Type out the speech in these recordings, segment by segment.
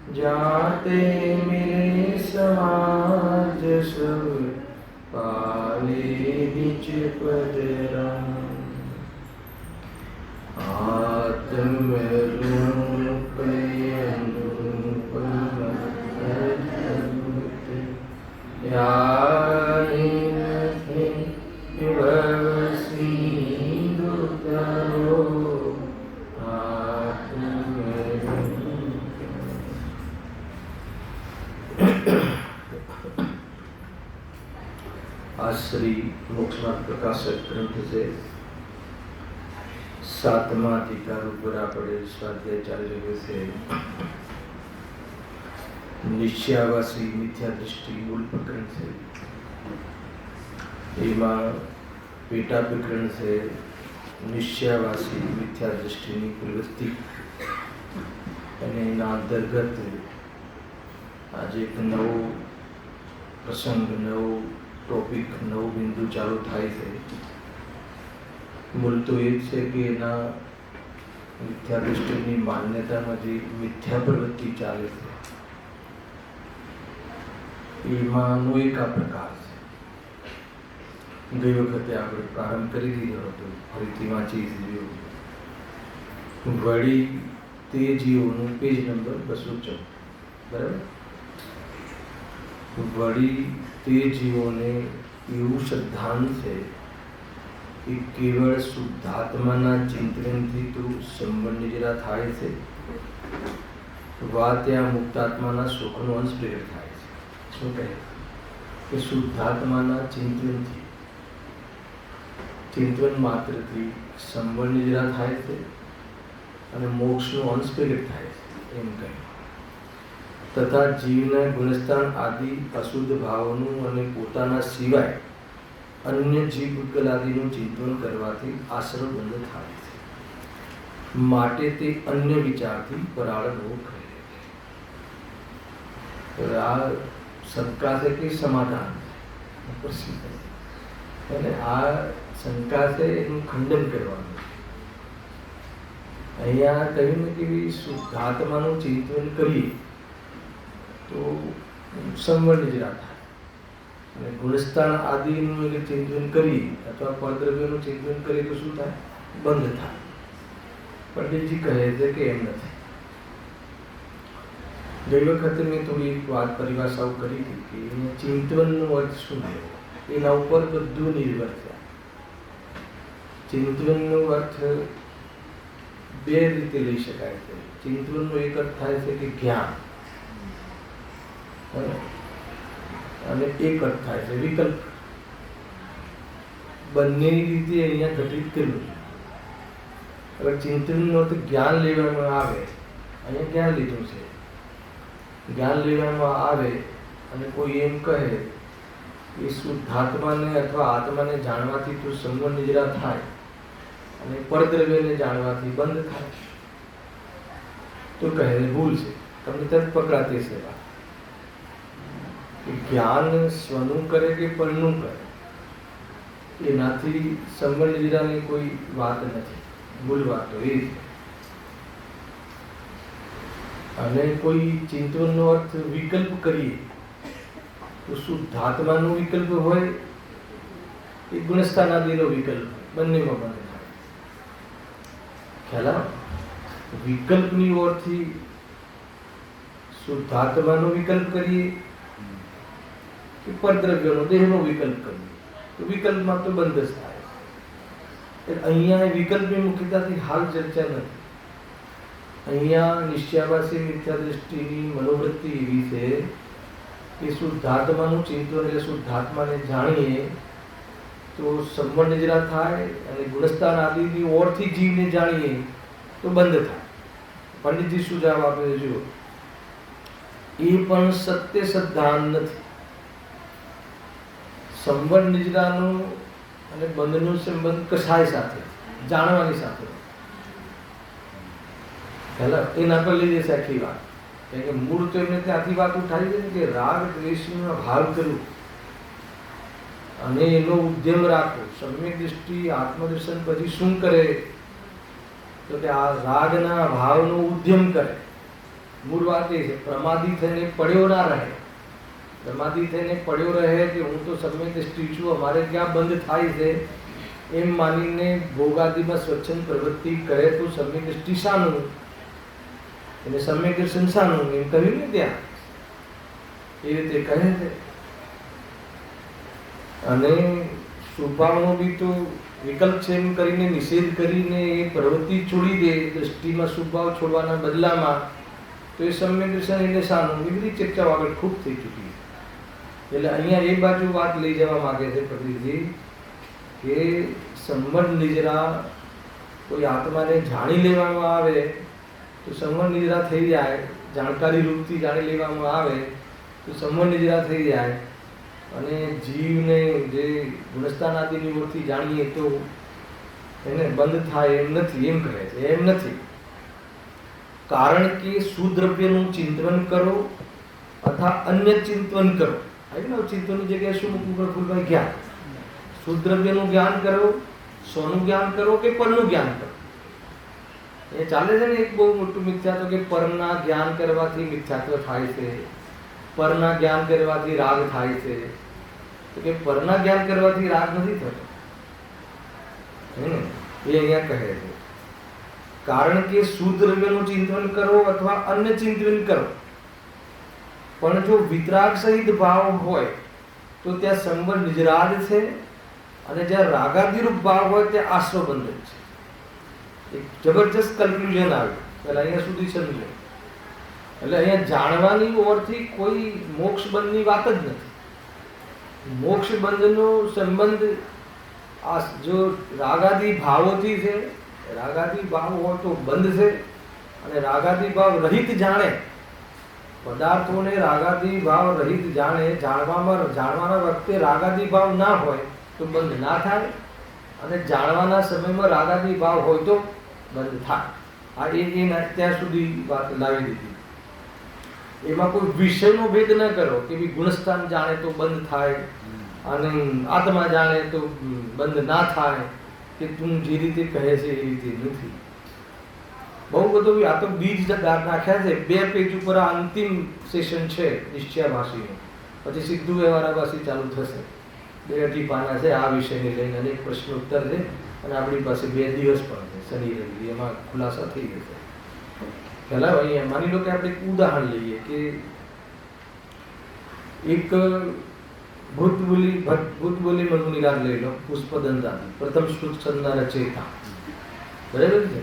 जाते मेरे समाज सब पाले बिच पदरा श्री मोक्षनाथ प्रकाशक ग्रंथ से 7मा अधिकार ऊपर આપણે સ્વાધ્યાય ચાલી રહ્યો છે। નિશ્ચયાવાસી મિથ્યા દૃષ્ટિ મૂળ પ્રકરણ છે। એમાં પેટા પ્રકરણ છે નિશ્ચયાવાસી મિથ્યા દૃષ્ટિની પ્રવૃત્તિ અને એના અંતર્ગત આજે એક નવો પ્રસંગ નવો टॉपिक नव बिंदु चालू थाय छे। मूल तो ये है कि एना मिथ्या दृष्टिनी मान्यता में जे मिथ्या प्रवृत्ति चाले छे एमांनो एक आ प्रकार छे। गई वखते आपणे प्रारंभ करी दीधो हतो, फरीथी वांची दीधो वળી ते जीवोनुं पेज नंबर 214 बराबर। वળી તે જીવોને એવું સિદ્ધાંત છે કે કેવળ શુદ્ધાત્માના ચિંતનથી તો સંબંધ જરા થાય છે વા ત્યાં મુક્તાત્માના સુખનો અંશ પ્રગટ થાય છે। શું કહે કે શુદ્ધાત્માના ચિંતન માત્રથી સંબંધ જરા થાય છે અને મોક્ષનો અંશ પ્રગટ થાય છે એમ કહે। तथा जीवना गुणस्थान आदि अशुद्ध भावों અને પોતાના સિવાય અન્ય જીવ ભૂતગલાદીનું ચિંતન કરવાથી આશ્રવ બંધ થાય છે, માટે તે અન્ય વિચારથી પરાળ ન કરે। આ શંકા છે કે સમાધાન અને આ શંકા છે એનું ખંડન કરવાનું। અહીંયા કહ્યું ને કે શુદ્ધાત્માનું ચિંતન કરીએ तो संबंध जरा थाय, गुणस्थान आदि चिंतन करी अथवा परद्रव्यों चिंतन करी तो शू थाय बंध थाय। पंडित जी कहे थे कि एम नथी। गई वखते मैं थोड़ी एक बात परिभाषाओं करी थी कि चिंतन अर्थ शू थयो एना उपर बधुं निर्भर छे। चिंतन अर्थ बे रीते लई शकाय छे। चिंतन एक अर्थ थाय छे कि ज्ञान અને એક अर्थ થાય છે વિકલ્પ। બંનેની રીતે અહીંયા ઘટિત કર્યું છે। હવે ચિંતનનો અર્થ જ્ઞાન લેવામાં આવે, અહીંયા જ્ઞાન લીધું છે। જ્ઞાન લેવામાં આવે અને કોઈ એમ કહે કે શુદ્ધાત્માને અથવા આત્માને જાણવાથી તો સંબંધ જરા થાય અને પરદ્રવ્યને જાણવાથી બંધ થાય તો કહે ભૂલ છે, તમને તરત પકડાતી છે વાત। ज्ञान स्वनु करे के परनु करे एनाथी संबंध जीरानी कोई बात नहीं, मूल बात तो ये अने कोई चिंतननो अर्थ विकल्प करिए तो शुद्धात्मानो विकल्प होय कि गुणस्थान आदिनो विकल्प बंनेमां बने थाय। ख्याल विकल्पनी ओरथी शुद्धात्मानो विकल्प करिए परद्रव्यों देहनो विकल्प करिए तो विकल्प में तो बंध ज थाय। अहींया विकल्पनी मुख्यताथी हाल चर्चा नथी। अहींया निश्चयावासी मिथ्या दृष्टिनी मनोवृत्ति एवी छे कि शुद्धात्मानुं चिंतन એટલે શુદ્ધાત્માને જાણીએ તો સંબંધ જરા થાય અને ગુણસ્થાન આદિની ઓરથી જીવને જાણીએ તો બંધ થાય। પંડિતજી શું જવાબ આપે છે? જો એ પણ સત્ય સિદ્ધાંત નથી। સંબંધ નિજરાનું અને બંધનું સંબંધ કસાય સાથે, જાણવાની સાથે. પહેલા એના પર લઈ જશે આખી વાત, કારણ કે મૂળ તો એમને ત્યાંથી વાત ઉઠાવી છે ને કે રાગ દ્વેષનો ભાવ કરવું અને એનો ઉદ્યમ રાખવો. સમ્યક દૃષ્ટિ આત્મદર્શન પછી શું કરે તો કે આ રાગના ભાવનો ઉદ્યમ કરે. મૂળ વાત એ છે, પ્રમાદી થઈને પડ્યો ના રહે. પ્રમાદી થઈને પડ્યો રહે કે હું તો સમ્યક દૃષ્ટિ છું, અમારે ક્યાં બંધ થાય છે એમ માનીને ભોગાદિમાં સ્વચ્છંદ પ્રવૃત્તિ કરે તો સમ્યક દૃષ્ટિ શાનું એને સમ્યક દર્શન શાનું એમ કહ્યું ને ત્યાં એ રીતે કહે છે. અને સ્વભાવનો બી તો વિકલ્પ છે એમ કરીને નિષેધ કરીને એ પ્રવૃત્તિ છોડી દે દૃષ્ટિમાં સ્વભાવ છોડવાના બદલામાં, તો એ સમ્યક દર્શન એને શાનું એ બધી ચર્ચાઓ આગળ ખૂબ થઈ ચૂકી. એટલે અહીંયા એક બાજુ વાત લઈ જવા માંગે છે પ્રદીપજી કે સંબંધ નિજરા કોઈ આત્માને જાણી લેવામાં આવે તો સંબંધ નિજરા થઈ જાય, જાણકારી રૂપથી જાણી લેવામાં આવે તો સંબંધ નિજરા થઈ જાય. અને જીવને જે ગુણસ્થાન આદિની ઓળથી જાણીએ તો એને બંધ થાય એમ નથી, એમ કહે છે. એમ નથી, કારણ કે સુદ્રવ્યનું ચિંતન કરો અથવા અન્ય ચિંતન કરો. ચિંતનની જગ્યાએ શું મૂકવું પ્રફુલભાઈ? જ્ઞાન. સુદ્રવ્યનું જ્ઞાન કરો, સ્વનું જ્ઞાન કરો કે પરનું જ્ઞાન કરો. એ ચાલે છે ને એક બહુ મોટું મિથ્યાત્વ કે પરના જ્ઞાન કરવાથી મિથ્યાત્વ થાય છે, પરના જ્ઞાન કરવાથી રાગ થાય છે. તો કે પરના જ્ઞાન કરવાથી રાગ નથી થતો એ અહીંયા કહે છે. કારણ કે સુદ્રવ્યનું ચિંતન કરો અથવા અન્ય ચિંતન કરો, પણ જો વિતરાગ સહિત ભાવ હોય તો ત્યાં સંબંધ નિજરાદ છે, અને જ્યાં રાગાદિરૂપ ભાવ હોય ત્યાં આશ્રવબંધન છે. એક જબરજસ્ત કન્ક્લુઝન આવ્યું. પહેલા અહીંયા સુધી સમજો. એટલે અહીંયા જાણવાની ઓરથી કોઈ મોક્ષ બંધની વાત જ નથી. મોક્ષ બંધનો સંબંધ આ જો રાગાદી ભાવોથી છે. રાગાદી ભાવ હોય તો બંધ છે, અને રાગાદી ભાવ રહિત જાણે પદાર્થોને, રાગાદી ભાવ રહિત જાણે જાણવાના વખતે રાગાદી ભાવ ના હોય તો બંધ ના થાય, અને જાણવાના સમયમાં રાગાદી ભાવ હોય તો બંધ થાય. આ એ ત્યાં સુધી વાત લાવી દીધી. એમાં કોઈ વિષયનો ભેદ ન કરો કે ભાઈ ગુણસ્થાન જાણે તો બંધ થાય અને આત્મા જાણે તો બંધ ના થાય, કે તું જે રીતે કહે છે એ રીતે નથી. બહુ બધું આ તો બીજ નાખ્યા છે. 2 પેજ ઉપર આ અંતિમ સેશન છે નિશ્ચયાભાષીનું, પછી સીધું વ્યવહારાભાષી ચાલુ થશે. 2-2 પાના છે આ વિષયને લઈને, અને એક પ્રશ્ન ઉત્તર છે, અને આપણી પાસે 2 દિવસ પણ છે શનિ રવિ, એમાં ખુલાસા થઈ જશે. પહેલા અહીંયા માની લો કે આપણે એક ઉદાહરણ લઈએ કે એક ભૂતબોલી મનુનિરાગ લઈ લો, પુષ્પદંતાદિ પ્રથમ શ્રુત સ્કંદના રચયિતા, બરાબર છે.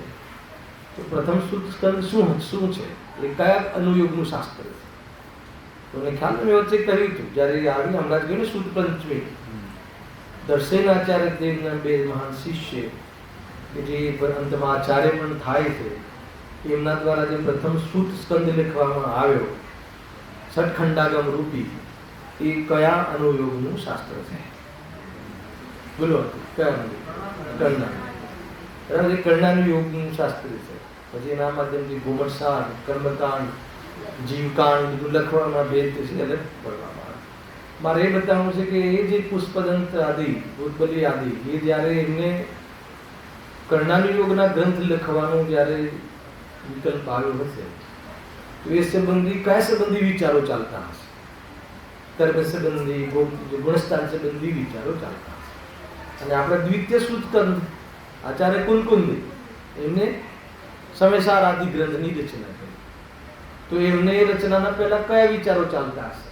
તો પ્રથમ શ્રુત સ્કંદ શું છે? એ કયા અનુયોગનું શાસ્ત્ર છે? તો મને ખ્યાલ મેં વચ્ચે કહ્યું હતું જ્યારે આવી હમણાં જ ગયું ને શુદ્ધ પંચમી, દર્શનાચાર્ય દેવના 2 મહાન શિષ્ય કે જે અંતમાં આચાર્ય પણ થાય છે, એમના દ્વારા જે પ્રથમ શુદ્ધ સ્કંદ લખવામાં આવ્યો ષટખંડાગમ રૂપી, એ કયા અનુયોગનું શાસ્ત્ર છે? બોલો, કયા? કર્ણા. એ કર્ણાનું યોગનું શાસ્ત્ર છે. પછી એના માધ્યમથી ગોમરસાન, કર્મકાંડ, જીવકાંડ બધું લખવામાં ભેદ છે, અલગ પડવામાં આવે. મારે એ બતાવવું છે કે એ જે પુષ્પદંત આદિ, ભૂતબલી આદિ, એ જ્યારે એમને કર્ણાનું યોગના ગ્રંથ લખવાનો જ્યારે વિકલ્પ આવ્યો હશે તો એ સંબંધી કયા સંબંધી વિચારો ચાલતા હશે? કર્મ સંબંધી, ગુણસ્થાન સંબંધી વિચારો ચાલતા હશે. અને આપણે દ્વિતીય શુદ્ધકંદ આચાર્ય કુલકુંદી એમને સમયસાર આદિ ગ્રંથની રચના કરી, તો એમને એ રચનાના પહેલા કયા વિચારો ચાલતા હશે?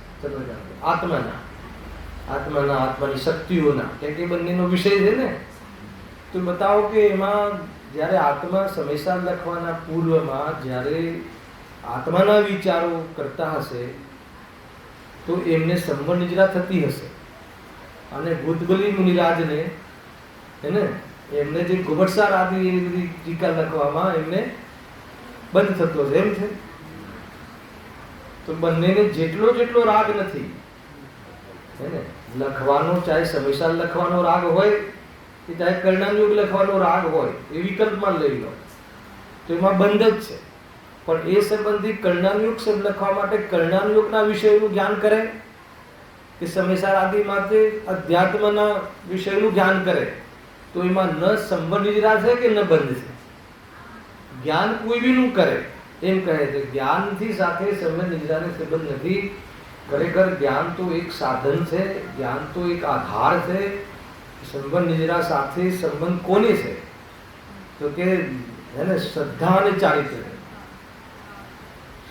આત્માની શક્તિઓના, કે બંનેનો વિષય છે ને. તો બતાવો કે એમાં જ્યારે આત્મા સમયસાર લખવાના પૂર્વમાં જ્યારે આત્માના વિચારો કરતા હશે તો એમને સંબંધ નિજરા થતી હશે, અને ભૂતબલી મુનિરાજને એને એમને જે ગોબરસાર આદિ એ બધી ટીકા લખવામાં એમને બંધ થતો હશે, એમ છે. તો બંનેને જેટલો રાગ નથી હે ને લખવાનો ચાહે સમયસાર લખવાનો રાગ હોય કે ચાહે કર્ણાનુયોગ લખવાનો રાગ હોય એ વિકલ્પમાં લઈ લો તો એમાં બંધ જ છે. પણ એ સંબંધી કર્ણાનુયોગ શબ્દ લખવા માટે કર્ણાનુયોગના વિષયનું જ્ઞાન કરે કે સમયસાર આદિ માટે અધ્યાત્મના વિષયનું જ્ઞાન કરે તો એમાં ન સંબંધ નિજરા છે કે ન બંધ છે. જ્ઞાન કોઈ બી નું કરે એમ કહે છે. જ્ઞાનથી સાથે સંબંધ નિજરાને સંબંધ નથી. ખરેખર જ્ઞાન તો એક સાધન છે, જ્ઞાન તો એક આધાર છે. સંબંધ નિજરા સાથે સંબંધ કોને છે તો કે એને શ્રદ્ધા અને ચારિત્ર.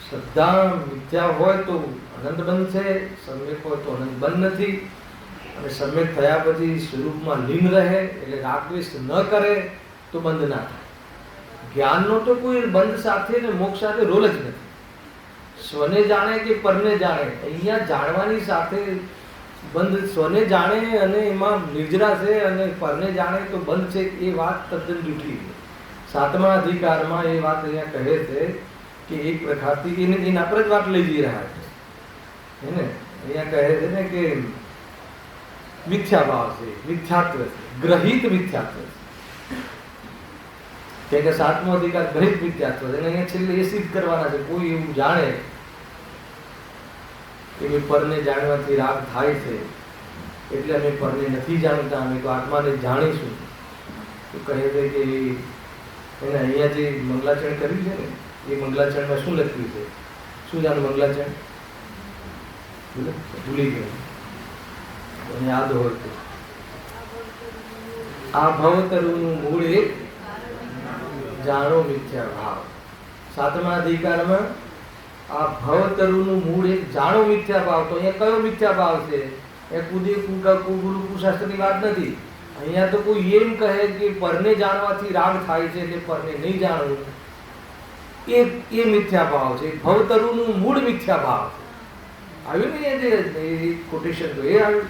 શ્રદ્ધા મિથ્યા હોય તો અનંત બંધ છે, સમ્યક હોય તો અનંત બંધ નથી. અને સમ્યક થયા પછી સ્વરૂપમાં લીન રહે એટલે રાગદ્વેષ ન કરે તો બંધ ના થાય. જ્ઞાનનો તો કોઈ બંધ સાથે ને મોક્ષ સાથે રોલ જ નથી. સ્વને જાણે કે પરને જાણે, અહીંયા જાણવાની સાથે બંધ. સ્વને જાણે અને એમાં નિર્જરા છે અને પરને જાણે તો બંધ છે એ વાત તદ્દન જૂઠી છે. 7મા અધિકારમાં એ વાત અહીંયા કહે છે કે એક પ્રકારથી એના પર જ વાત લઈ જઈ રહ્યા છે. એને અહીંયા કહે છે ને કે મિથ્યા ભાવ છે, મિથ્યાત્વ છે, ગ્રહિત મિથ્યાત્વ છે. કે 7મો અધિકાર ગ્રહિત મિથ્યાત્વ છે. અહીંયા છેલ્લે એ સિદ્ધ કરવાના છે. કોઈ એવું જાણે કે પરને જાણવાથી રાગ થાય છે એટલે અમે પરને નથી જાણતા, અમે તો આત્માને જાણીશું તો કહે છે કે એને અહીંયા જે મંગલાચરણ કર્યું છે ને એ મંગલાચરણમાં શું લખ્યું છે? શું જાણ મંગલાચરણ ભૂલી ગયો, યાદ હોય તો. આ ભવતરુનું મૂળ એક જાણો મિથ્યા ભાવ. 7મા અધિકારમાં આ ભવતરુનું મૂળ એક જાણો મિથ્યા ભાવ. તો અહીંયા કયો મિથ્યા ભાવ છે? એ કુદે કુકા કુગુરુ કુશાસ્ત્રની વાત નથી. અહીંયા તો કોઈ એમ કહે કે પરને જાણવાથી રાગ થાય છે એટલે પરને નહીં જાણવું, એ મિથ્યા ભાવ છે. ભવતરુનું મૂળ મિથ્યા ભાવ છે. આવ્યું ને એ કોટેશન તો એ આવ્યું.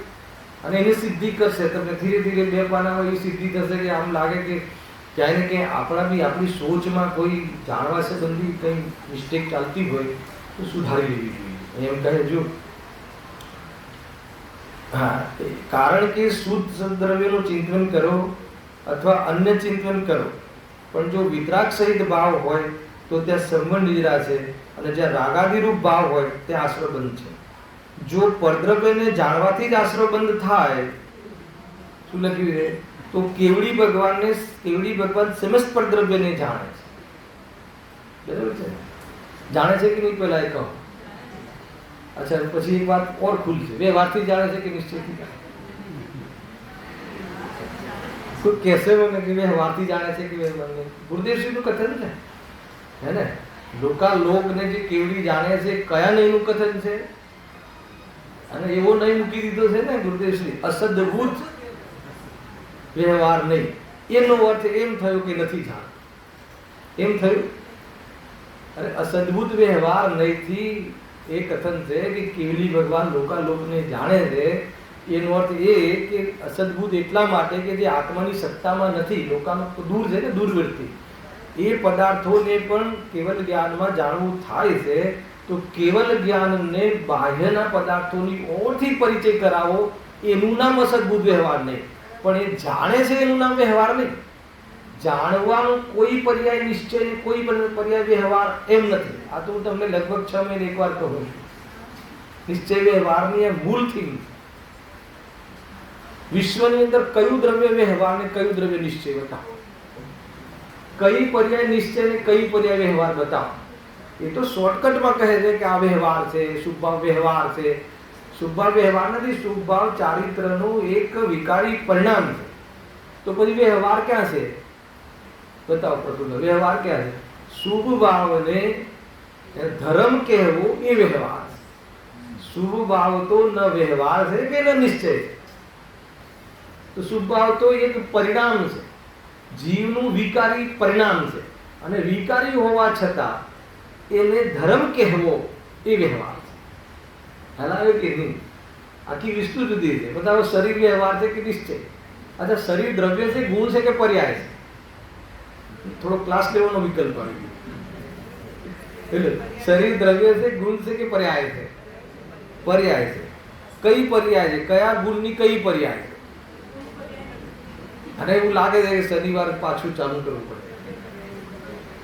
અને એની સિદ્ધિ કરશે તમને ધીરે ધીરે 2 પાનામાં એ સિદ્ધિ થશે કે આમ લાગે કે ક્યાંય ને ક્યાંય આપણા બી આપણી સોચમાં કોઈ જાણવા સંબંધી કંઈ મિસ્ટેક ચાલતી હોય તો સુધારી લેવી જોઈએ એમ કહે. જો હા, કારણ કે શુદ્ધ દ્રવ્યનું ચિંતન કરો અથવા અન્ય ચિંતન કરો પણ જો વિતરાગ સહિત ભાવ હોય તો ત્યાં સંબંધ નિજરા છે અને જ્યાં રાગાદિરૂપ ભાવ હોય ત્યાં આશ્રયબંધ છે. જો પરદ્રવ્યને જાણવાથી જ આશ્રયબંધ થાય, શું લખ્યું છે? તો કેવડી ભગવાન સમસ્ત પરદ્રવ્યને જાણે છે. બરાબર છે? જાણે છે કે નહીં પેલા એ કહો. અચ્છા, પછી એક વાત ઓર ખુલશે. વ્યવહારથી જાણે છે કે નિશ્ચયથી જાણે? કોઈ કહેશે મને કે વ્યવહારથી જાણે છે કે ગુરુદેવશ્રીનું કથન છે હે ને. લોકાલોકને જે કેવડી જાણે છે કયા નહીંનું કથન છે. અને એવો નહીં મૂકી દીધો છે ને ગુરુદેવશ્રી, અસદભૂત વ્યવહાર નહીં. એનો અર્થ એમ થયો કે નથી જાણ, એમ થયું. અને અસદભૂત વ્યવહાર નહીંથી એ કથન છે કે કેવલી ભગવાન લોકાલોકને જાણે છે. એનો અર્થ એ કે અસદભૂત એટલા માટે કે જે આત્માની સત્તામાં નથી, લોકાનો દૂર છે ને, દૂરવર્તી એ પદાર્થોને પણ કેવલ જ્ઞાનમાં જાણવું થાય છે. તો કેવલ જ્ઞાનને બાહ્યના પદાર્થોની ઓરથી પરિચય કરાવો એનું નામ અસદભૂત વ્યવહાર નહીં. પણ એ જાણે છે એનું નામ વ્યવહાર નહીં. જાણવાનો કોઈ પર્યાય નિશ્ચય, કોઈ પર્યાય વ્યવહાર એમ નથી. આ તો હું તમને લગભગ 6 મહિને એકવાર કહું છું. નિશ્ચય વ્યવહારની એ મૂળ થીમ. વિશ્વની અંદર કયું દ્રવ્ય વ્યવહાર ને કયું દ્રવ્ય નિશ્ચય બતાવો, કઈ પર્યાય નિશ્ચય ને કઈ પર્યાય વ્યવહાર બતાવો. એ તો શોર્ટકટમાં કહે છે કે આ વ્યવહાર છે, શુભભાવ વ્યવહાર છે. શુભભાવ વ્યવહાર નથી, શુભભાવ ચારિત્રનું એક વિકારી પરિણામ છે. તો પછી વ્યવહાર ક્યાં છે બતાવો પ્રભુ. વ્યવહાર ક્યાં છે? શુભ ભાવને ધર્મ કહેવું એ વ્યવહાર છે. શુભ ભાવ તો ન વ્યવહાર છે કે ન નિશ્ચય છે. તો શુભ ભાવ તો એક પરિણામ છે, જીવનું વિકારી પરિણામ છે. અને વિકારી હોવા છતાં એને ધર્મ કહેવો એ વ્યવહાર છે. હલાવે કે નહીં? આખી વસ્તુ જુદી છે. બતાવો શરીર વ્યવહાર છે કે નિશ્ચય? અચ્છા, શરીર દ્રવ્ય છે, ગુણ છે કે પર્યાય છે? થોડો ક્લાસ લેવાનો વિકલ્પ આવી ગયો. એટલે શરીર દ્રવ્ય છે, ગુણ છે કે પર્યાય છે? પર્યાય છે. કઈ પર્યાય છે, કયા ગુણની કઈ પર્યાય? અને એવું લાગે છે કે શનિવાર પાછું ચાલુ કરવું પડે.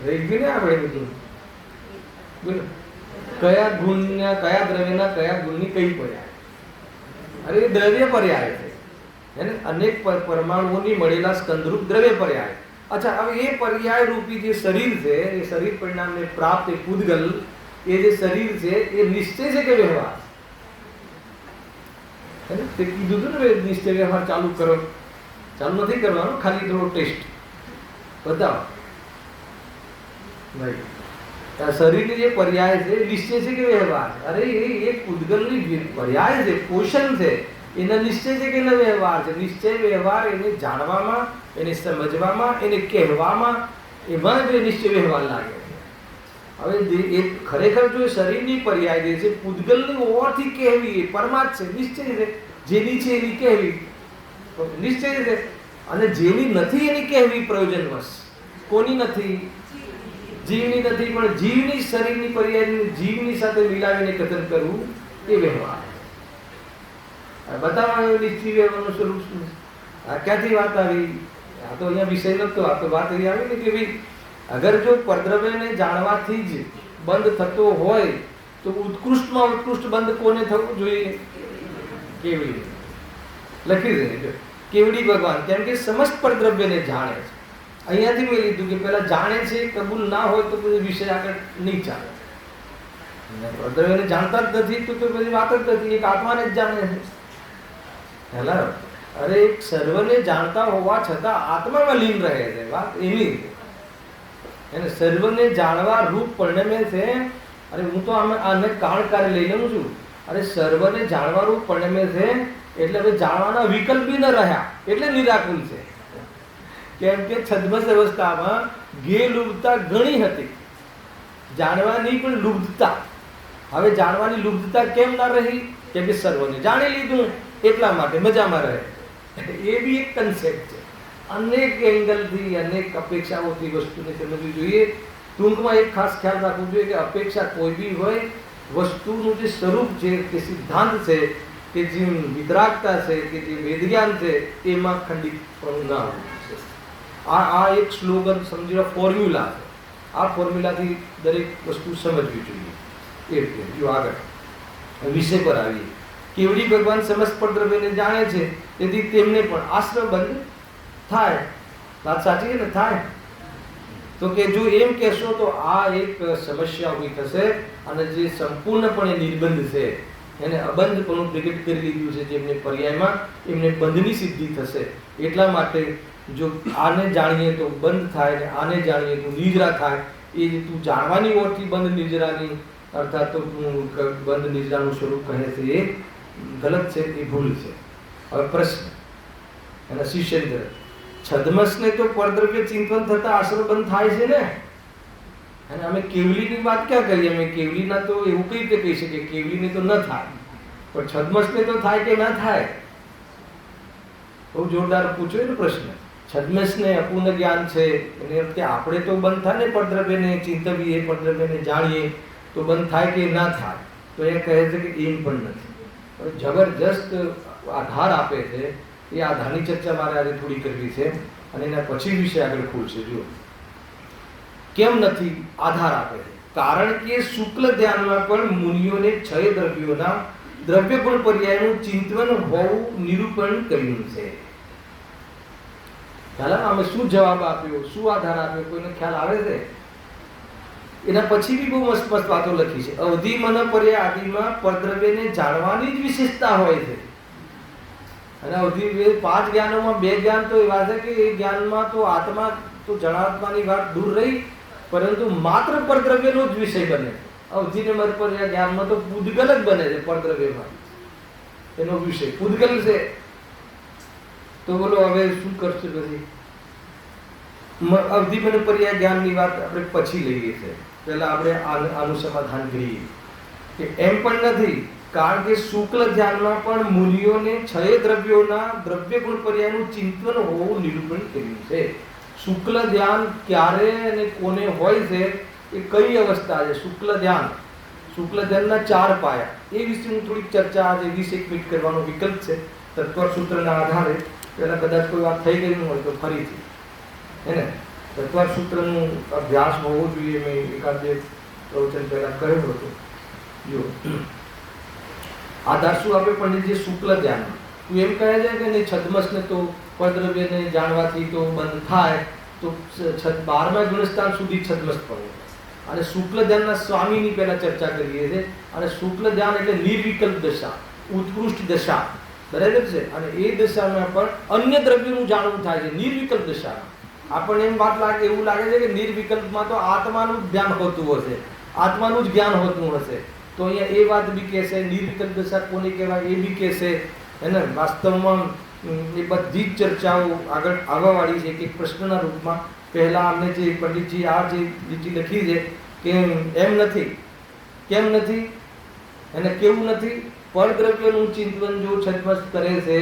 રહી ગયું ને આપણે બધું. બોલો, કયા ગુણના, કયા દ્રવ્યના કયા ગુણની કઈ પર્યાય? અરે એ દ્રવ્ય પર્યાય છે. એને અનેક પરમાણુઓની મળેલા સ્કંદરૂપ દ્રવ્ય પર્યાય. અચ્છા, હવે એ પર્યાય રૂપી જે શરીર છે, એ શરીર પરિણામને પ્રાપ્ત એ પૂદગલ, એ જે શરીર છે એ નિશ્ચય છે કે વ્યવહાર? તે કીધું હતું ને, નિશ્ચય વ્યવહાર ચાલુ કરો. ચાલુ નથી કરવાનું, ખાલી થોડો ટેસ્ટ બતાવો. શરીરની જે પર્યાય છે નિશ્ચય છે કે વ્યવહાર? અરે એ પૂદગલની પર્યાય છે, પોષણ છે. એના નિશ્ચય છે કે એનો વ્યવહાર છે? નિશ્ચય વ્યવહાર એને જાણવામાં, એને સમજવામાં, એને કહેવામાં, એમાં જ નિશ્ચય વ્યવહાર લાગે છે. હવે એ ખરેખર જો શરીરની પર્યાય જે છે, પૂદગલની હોવાથી કહેવી, એ પરમાર્થ છે, નિશ્ચય છે. જેની છે એની કહેવી નિશ્ચય છે, અને જેની નથી એની કહેવી પ્રયોજનવશ. કોની નથી? જીવની નથી. પણ જીવની શરીરની પર્યાય જીવની સાથે મિલાવીને કથન કરવું એ વ્યવહાર. બતાવવાનું નિશ્ચય વ્યવહારનું સ્વરૂપ શું છે? આ ક્યાંથી વાત આવી? આ તો અહીંયા વિષય નતો. આ તો વાત એવી આવી ને કે ભાઈ, અગર જો પરદ્રવ્યને જાણવાથી જ બંધ થતો હોય તો ઉત્કૃષ્ટમાં ઉત્કૃષ્ટ બંધ કોને થવું જોઈએ? કેવડી. લખી દે કેવડી ભગવાન, કેમ કે સમસ્ત પરદ્રવ્યને જાણે છે. અહીંયાથી મેં લીધું કે પેલા જાણે છે, કબૂલ ના હોય તો પછી વિષય આગળ નહીં ચાલે. પરદ્રવ્યને જાણતા જ નથી તો પછી વાત જ નથી. એક આત્માને જ જાણે છે. હેલા, અરે એક સર્વને જાણતા હોવા છતાં આત્મામાં લીન રહે છે. વાત એવી એને સર્વને જાણવા રૂપ પરિણમે છે. અરે હું તો આને કારણકારી લઈ લઉં છું. અરે સર્વને જાણવા રૂપ પરિણમે છે એટલે હવે જાણવાના વિકલ્પ બી ન રહ્યા, એટલે નિરાકુલ છે. કેમ કે છદ્મસ અવસ્થામાં ગેલુપ્તતા ઘણી હતી, જાણવાની પણ લુપ્તતા. હવે જાણવાની લુપ્તતા કેમ ના રહી? કેમ કે સર્વને જાણી લીધું એટલા માટે મજામાં રહે. એ બી એક કન્સેપ્ટ છે. અનેક એંગલથી, અનેક અપેક્ષાઓથી વસ્તુને સમજવી જોઈએ. ટૂંકમાં એક ખાસ ખ્યાલ રાખવું જોઈએ કે અપેક્ષા કોઈ બી હોય, વસ્તુનું જે સ્વરૂપ છે, કે સિદ્ધાંત છે, કે જે વિતરાગતા છે, કે જે વેદજ્ઞાન છે, એમાં ખંડિતપણું ના હોવું છે. આ એક સ્લોગન સમજી લો, ફોર્મ્યુલા છે. આ ફોર્મ્યુલાથી દરેક વસ્તુ સમજવી જોઈએ. એ રીતે જો આગળ વિષય પર આવીએ. કેવડી ભગવાન સમસ્ત પરદ્રવ્યને જાણે છે, તેથી તેમને પણ આશ્રમ બંધ થાય. વાત સાચી છે ને? થાય. તો કે જો એમ કહેશો તો આ એક સમસ્યા ઊભી થશે, અને જે સંપૂર્ણપણે નિર્બંધ છે એને અબંધપણું પ્રગટ કરી લીધું છે. જેમને પર્યાયમાં એમને બંધની સિદ્ધિ થશે. એટલા માટે જો આને જાણીએ તો બંધ થાય, ને આને જાણીએ તો નિજરા થાય. એ તું જાણવાની ઓરથી બંધ નિજરાની, અર્થાત તો બંધ નિજરાનું સ્વરૂપ કહે છે, એ ગલત છે, એ ભૂલ છે. હવે પ્રશ્ન એના શિષ્યેન્દ્ર, છદ્મસને તો પરદ્રવ્ય ચિંતન થતા આશ્રમ બંધ થાય છે ને? અને અમે કેવલીની વાત ક્યાં કરીએ? અમે કેવલીના તો એવું કઈ રીતે કહી શકીએ કેવલીને તો ન થાય, પણ છદ્મસને તો થાય કે ના થાય? બહુ જોરદાર પૂછ્યો ને પ્રશ્ન. છદ્મસને અપૂર્ણ જ્ઞાન છે, એને અર્થે આપણે તો બંધ થાય ને, પરદ્રવ્યને ચિંતવીએ, પરદ્રવ્યને જાણીએ તો બંધ થાય કે ના થાય? તો એ કહે છે કે એમ પણ નથી. જબરજસ્ત આધાર આપે છે. એ આધારની ચર્ચા મારે આજે થોડી કરવી છે, અને એના પછી વિષય આગળ ખુલશે. જુઓ કેમ નથી આધાર આપે છે. કારણ કે શુક્લ ધ્યાનમાં પણ મુનિઓને 6 દ્રવ્યોના દ્રવ્ય ગુણ પર્યાયનું ચિંતન હોવું નિરૂપણ કર્યું છે. ખ્યાલ અમે શું જવાબ આપ્યો, શું આધાર આપ્યો, કોઈને ખ્યાલ આવે છે? એના પછી બી બહુ મસ્ત મસ્ત વાતો લખી છે. અવધિ મન પર્યાય આદિમાં પરદ્રવ્યને જાણવાની જ વિશેષતા હોય છે. અને અવધિ 5 જ્ઞાનોમાં 2 જ્ઞાન તો એવા છે કે એ જ્ઞાનમાં તો આત્મા તો જણાત્માની વાત દૂર રહી, પરંતુ માત્ર પરદ્રવ્યનો જ વિષય બને. અવધિને મન પર્યાય જ્ઞાનમાં તો પૂદગલ જ બને છે. પરદ્રવ્યમાં એનો વિષય પૂદગલ છે. તો બોલો હવે શું કરશે? પછી અવધિ મન પર્યાય જ્ઞાનની વાત આપણે પછી લઈએ છીએ. પહેલા આપણે આનું સમાધાન કરીએ કે એમ પણ નથી. કારણ કે શુક્લ ધ્યાનમાં પણ મુનિઓને 6 દ્રવ્યોના દ્રવ્ય ગુણ પર્યાયનું ચિંતન હોવું નિરૂપણ કર્યું છે. શુક્લ ધ્યાન ક્યારે અને કોને હોય છે, એ કઈ અવસ્થા છે? શુક્લ ધ્યાન, શુક્લ ધ્યાનના 4 પાયા, એ વિશેની થોડીક ચર્ચા આજે 20-1 મિનિટ કરવાનો વિકલ્પ છે. તત્પર સૂત્રના આધારે પહેલાં કદાચ કોઈ વાત થઈ ગઈ ન હોય તો ફરીથી હે ને તત્પર સૂત્રનું અભ્યાસ હોવો જોઈએ. મેં એકાદ બે પ્રવચન પહેલાં કરેલું હતું. જો આધાર શું આપે પંડિતજી? શુક્લ ધ્યાન. તું એમ કહે છે કે નહીં છદ્મસને તો પરદ્રવ્યને જાણવાથી તો બંધ થાય, તો 12મા ગુણસ્થાન સુધી છદ્મસ પડે. અને શુક્લ ધ્યાનના સ્વામીની પહેલા ચર્ચા કરીએ છીએ. અને શુક્લ ધ્યાન એટલે નિર્વિકલ્પ દશા, ઉત્કૃષ્ટ દશા, બરાબર છે. અને એ દશામાં પણ અન્ય દ્રવ્યોનું જાણવું થાય છે નિર્વિકલ્પ દશામાં. આપણને એમ વાત લાગે, એવું લાગે છે કે નિર્વિકલ્પમાં તો આત્માનું જ ધ્યાન હોતું હશે, આત્માનું જ જ્ઞાન હોતું હશે. તો અહીંયા એ વાત બી કહેશે, નિર્વિકલ્પ દશા કોને કહેવાય એ બી કહેશે. એને વાસ્તવમાં એ બધી જ ચર્ચાઓ આગળ આવવાવાળી છે કે પ્રશ્નના રૂપમાં. પહેલાં અમને જે પંડિતજી આ જે લીટી લખી છે કે એમ નથી, કેમ નથી, એને કેવું નથી? પરદ્રવ્યનું ચિંતન જો છદ્મસ કરે છે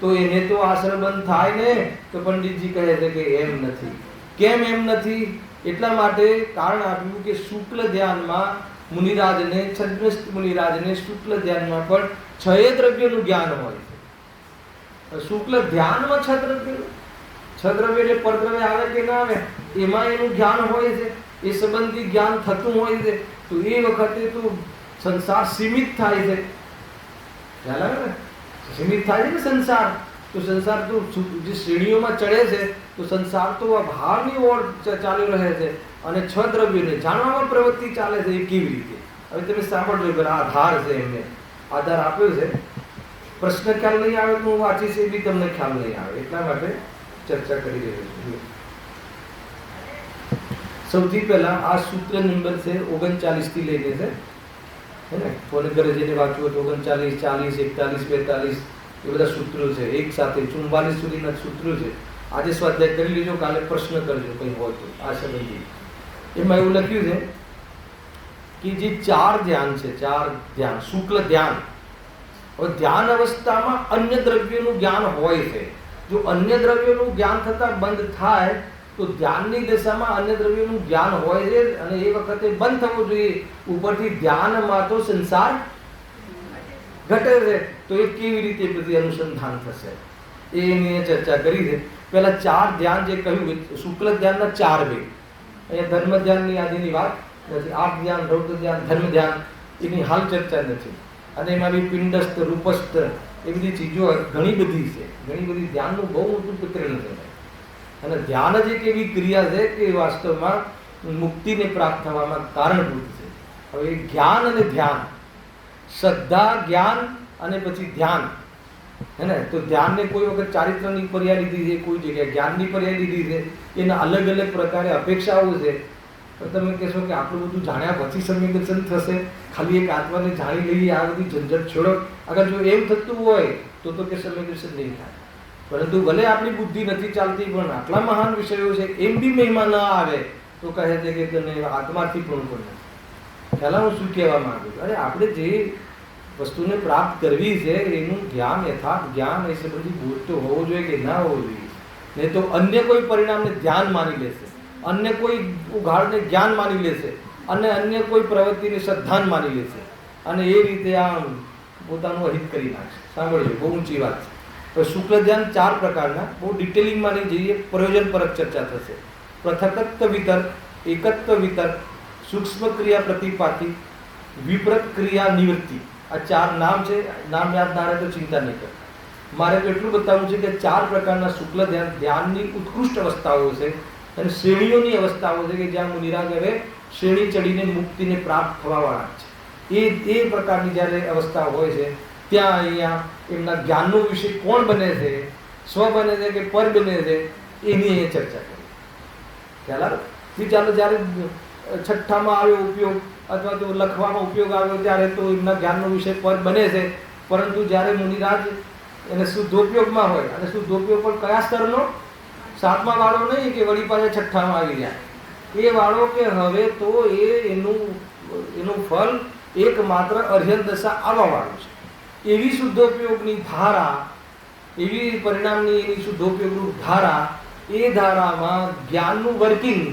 તો એને તો આશ્રય થાય ને. તો પંડિતજી કહે છે કે એમ નથી. કેમ એમ નથી? એટલા માટે કારણ આપ્યું કે શુક્લ ધ્યાનમાં મુનિરાજને, છદ્મસ્થ મુનિરાજને શુક્લ ધ્યાનમાં પણ 6 દ્રવ્યોનું જ્ઞાન હોય છે. શુક્લ ધ્યાનમાં 6 દ્રવ્યો, 6 દ્રવ્ય એટલે પરદ્રવ્ય આવે કે ના આવે એમાં એનું જ્ઞાન હોય છે, એ સંબંધી જ્ઞાન થતું હોય છે. તો એ વખતે તો સંસાર સીમિત થાય છે. ખ્યાલ આવે ને? સીમિત થાય છે ને સંસાર. તો સંસાર તો જે શ્રેણીઓમાં ચડે છે તો સંસાર તો ભાવની ઓર ચાલી રહે છે. અને 6 દ્રવ્યોને જાણવામાં પ્રવૃત્તિ ચાલે છે. એ કેવી રીતે? હવે તમે સાંભળજો કે આધાર છે, એમને આધાર આપ્યો છે. પ્રશ્ન ખ્યાલ નહીં આવે તો હું વાંચીશ એ બી તમને ખ્યાલ નહીં આવે, એટલા માટે ચર્ચા કરી રહ્યો છું. સૌથી પહેલા આ સૂત્ર નંબર છે 39 થી લઈને છે, હે ને? કોને ઘરે જઈને વાંચવું તો 39, 40, 41, 42 એ બધા સૂત્રો છે. એક સાથે 44 સુધીના સૂત્રો છે. આજે સ્વાધ્યાય કરી લેજો, કાલે પ્રશ્ન કરજો કંઈ હોય તો આ સંબંધી. એમાં એવું લખ્યું છે કે જે 4 ધ્યાન છે, 4 ધ્યાન, શુક્લ ધ્યાન. હવે ધ્યાન અવસ્થામાં અન્ય દ્રવ્યોનું જ્ઞાન હોય છે. જો અન્ય દ્રવ્યોનું જ્ઞાન થતા બંધ થાય તો ધ્યાનની દશામાં અન્ય દ્રવ્યોનું જ્ઞાન હોય છે અને એ વખતે બંધ થવું જોઈએ. ઉપરથી ધ્યાનમાં તો સંસાર ઘટે છે. તો એ કેવી રીતે બધી અનુસંધાન થશે એની ચર્ચા કરી છે. પહેલા 4 ધ્યાન જે કહ્યું, શુક્લ ધ્યાનના 4 વેગ. અહીંયા ધર્મ ધ્યાનની આજની વાત નથી. આપ ધ્યાન, રૌદ્ર ધ્યાન, ધર્મ ધ્યાન એની હાલ ચર્ચા નથી. અને એમાં બી પિંડસ્થ, રૂપસ્થ એ બધી ચીજો ઘણી બધી છે. ઘણી બધી ધ્યાનનું બહુ મોટું વિતરણ છે. અને ધ્યાન જ એક એવી ક્રિયા છે કે વાસ્તવમાં મુક્તિને પ્રાપ્ત થવામાં કારણભૂત છે. હવે જ્ઞાન અને ધ્યાન, શ્રદ્ધા, જ્ઞાન અને પછી ધ્યાન, હે ને? તો ધ્યાનને કોઈ વખત ચારિત્રની પર્યાય લીધી છે, કોઈ જગ્યાએ જ્ઞાનની પર્યાય લીધી છે. એના અલગ અલગ પ્રકારે અપેક્ષાઓ છે. તો તમે કહેશો કે આટલું બધું જાણ્યા પછી સમ્યક થશે, ખાલી એક આત્માને જાણી લઈએ, આ બધી ઝંઝટ છોડો. અગર જો એમ થતું હોય તો કે સમ્યક નહીં થાય. પરંતુ ભલે આપણી બુદ્ધિ નથી ચાલતી પણ આટલા મહાન વિષયો છે એમ બી મહિમા ન આવે તો કહે છે કે તને આત્માથી પણ નથી. પહેલાં હું શું કહેવા માંગુ છું? અરે આપણે જે વસ્તુને પ્રાપ્ત કરવી છે એનું જ્ઞાન, યથાર્થ જ્ઞાન એ બધી બોધ તો હોવો જોઈએ કે ના હોવો જોઈએ. નહીં તો અન્ય કોઈ પરિણામને ધ્યાન માની લેશે, અન્ય કોઈ ઉઘાડને જ્ઞાન માની લેશે, અને અન્ય કોઈ પ્રવૃત્તિને શ્રદ્ધાન માની લેશે અને એ રીતે આમ પોતાનું અહિત કરી નાખશે. સાંભળજો, બહુ ઊંચી વાત છે. તો શુક્લ ધ્યાન 4 પ્રકારના, બહુ ડિટેલિંગમાં નહીં જઈએ, પ્રયોજનપરક ચર્ચા થશે. પૃથકત્વ વિતર્ક, એકત્વ વિતર્ક, સૂક્ષ્મ ક્રિયા પ્રતિપાતી, વિપરીત ક્રિયા નિવૃત્તિ. આ 4 નામ છે. નામ યાદ ના રહે તો ચિંતા નહીં કર. મારે તો એટલું બતાવવું છે કે 4 પ્રકારના શુક્લ ધ્યાન, ધ્યાનની ઉત્કૃષ્ટ અવસ્થાઓ છે અને શ્રેણીઓની અવસ્થાઓ છે કે જ્યાં મુનિરાજ હવે શ્રેણી ચડીને મુક્તિને પ્રાપ્ત થવાવાળા છે. એ પ્રકારની જ્યારે અવસ્થા હોય છે ત્યાં અહીંયા એમના જ્ઞાનનો વિષય કોણ બને છે, સ્વ બને છે કે પર બને છે, એની અહીંયા ચર્ચા કરી. ખ્યાલ આવે? ચાલો, જ્યારે 6ઠ્ઠામાં આવ્યો ઉપયોગ અથવા તો લખવામાં ઉપયોગ આવ્યો ત્યારે તો એમના જ્ઞાનનો વિષય પર બને છે. પરંતુ જ્યારે મુનિરાજ એને શુદ્ધોપયોગમાં હોય, અને શુદ્ધોપયોગ પણ કયા સ્તરનો? 7મા વાળો નહીં કે વળી પાસે 6ઠ્ઠામાં આવી જાય. એ વાળો કે હવે તો એનું ફળ એકમાત્ર અર્હત દશા આવવાવાળું છે. એવી શુદ્ધોપયોગની ધારા, એવી પરિણામની એની શુદ્ધોપયોગની ધારા, એ ધારામાં જ્ઞાનનું વર્કિંગ,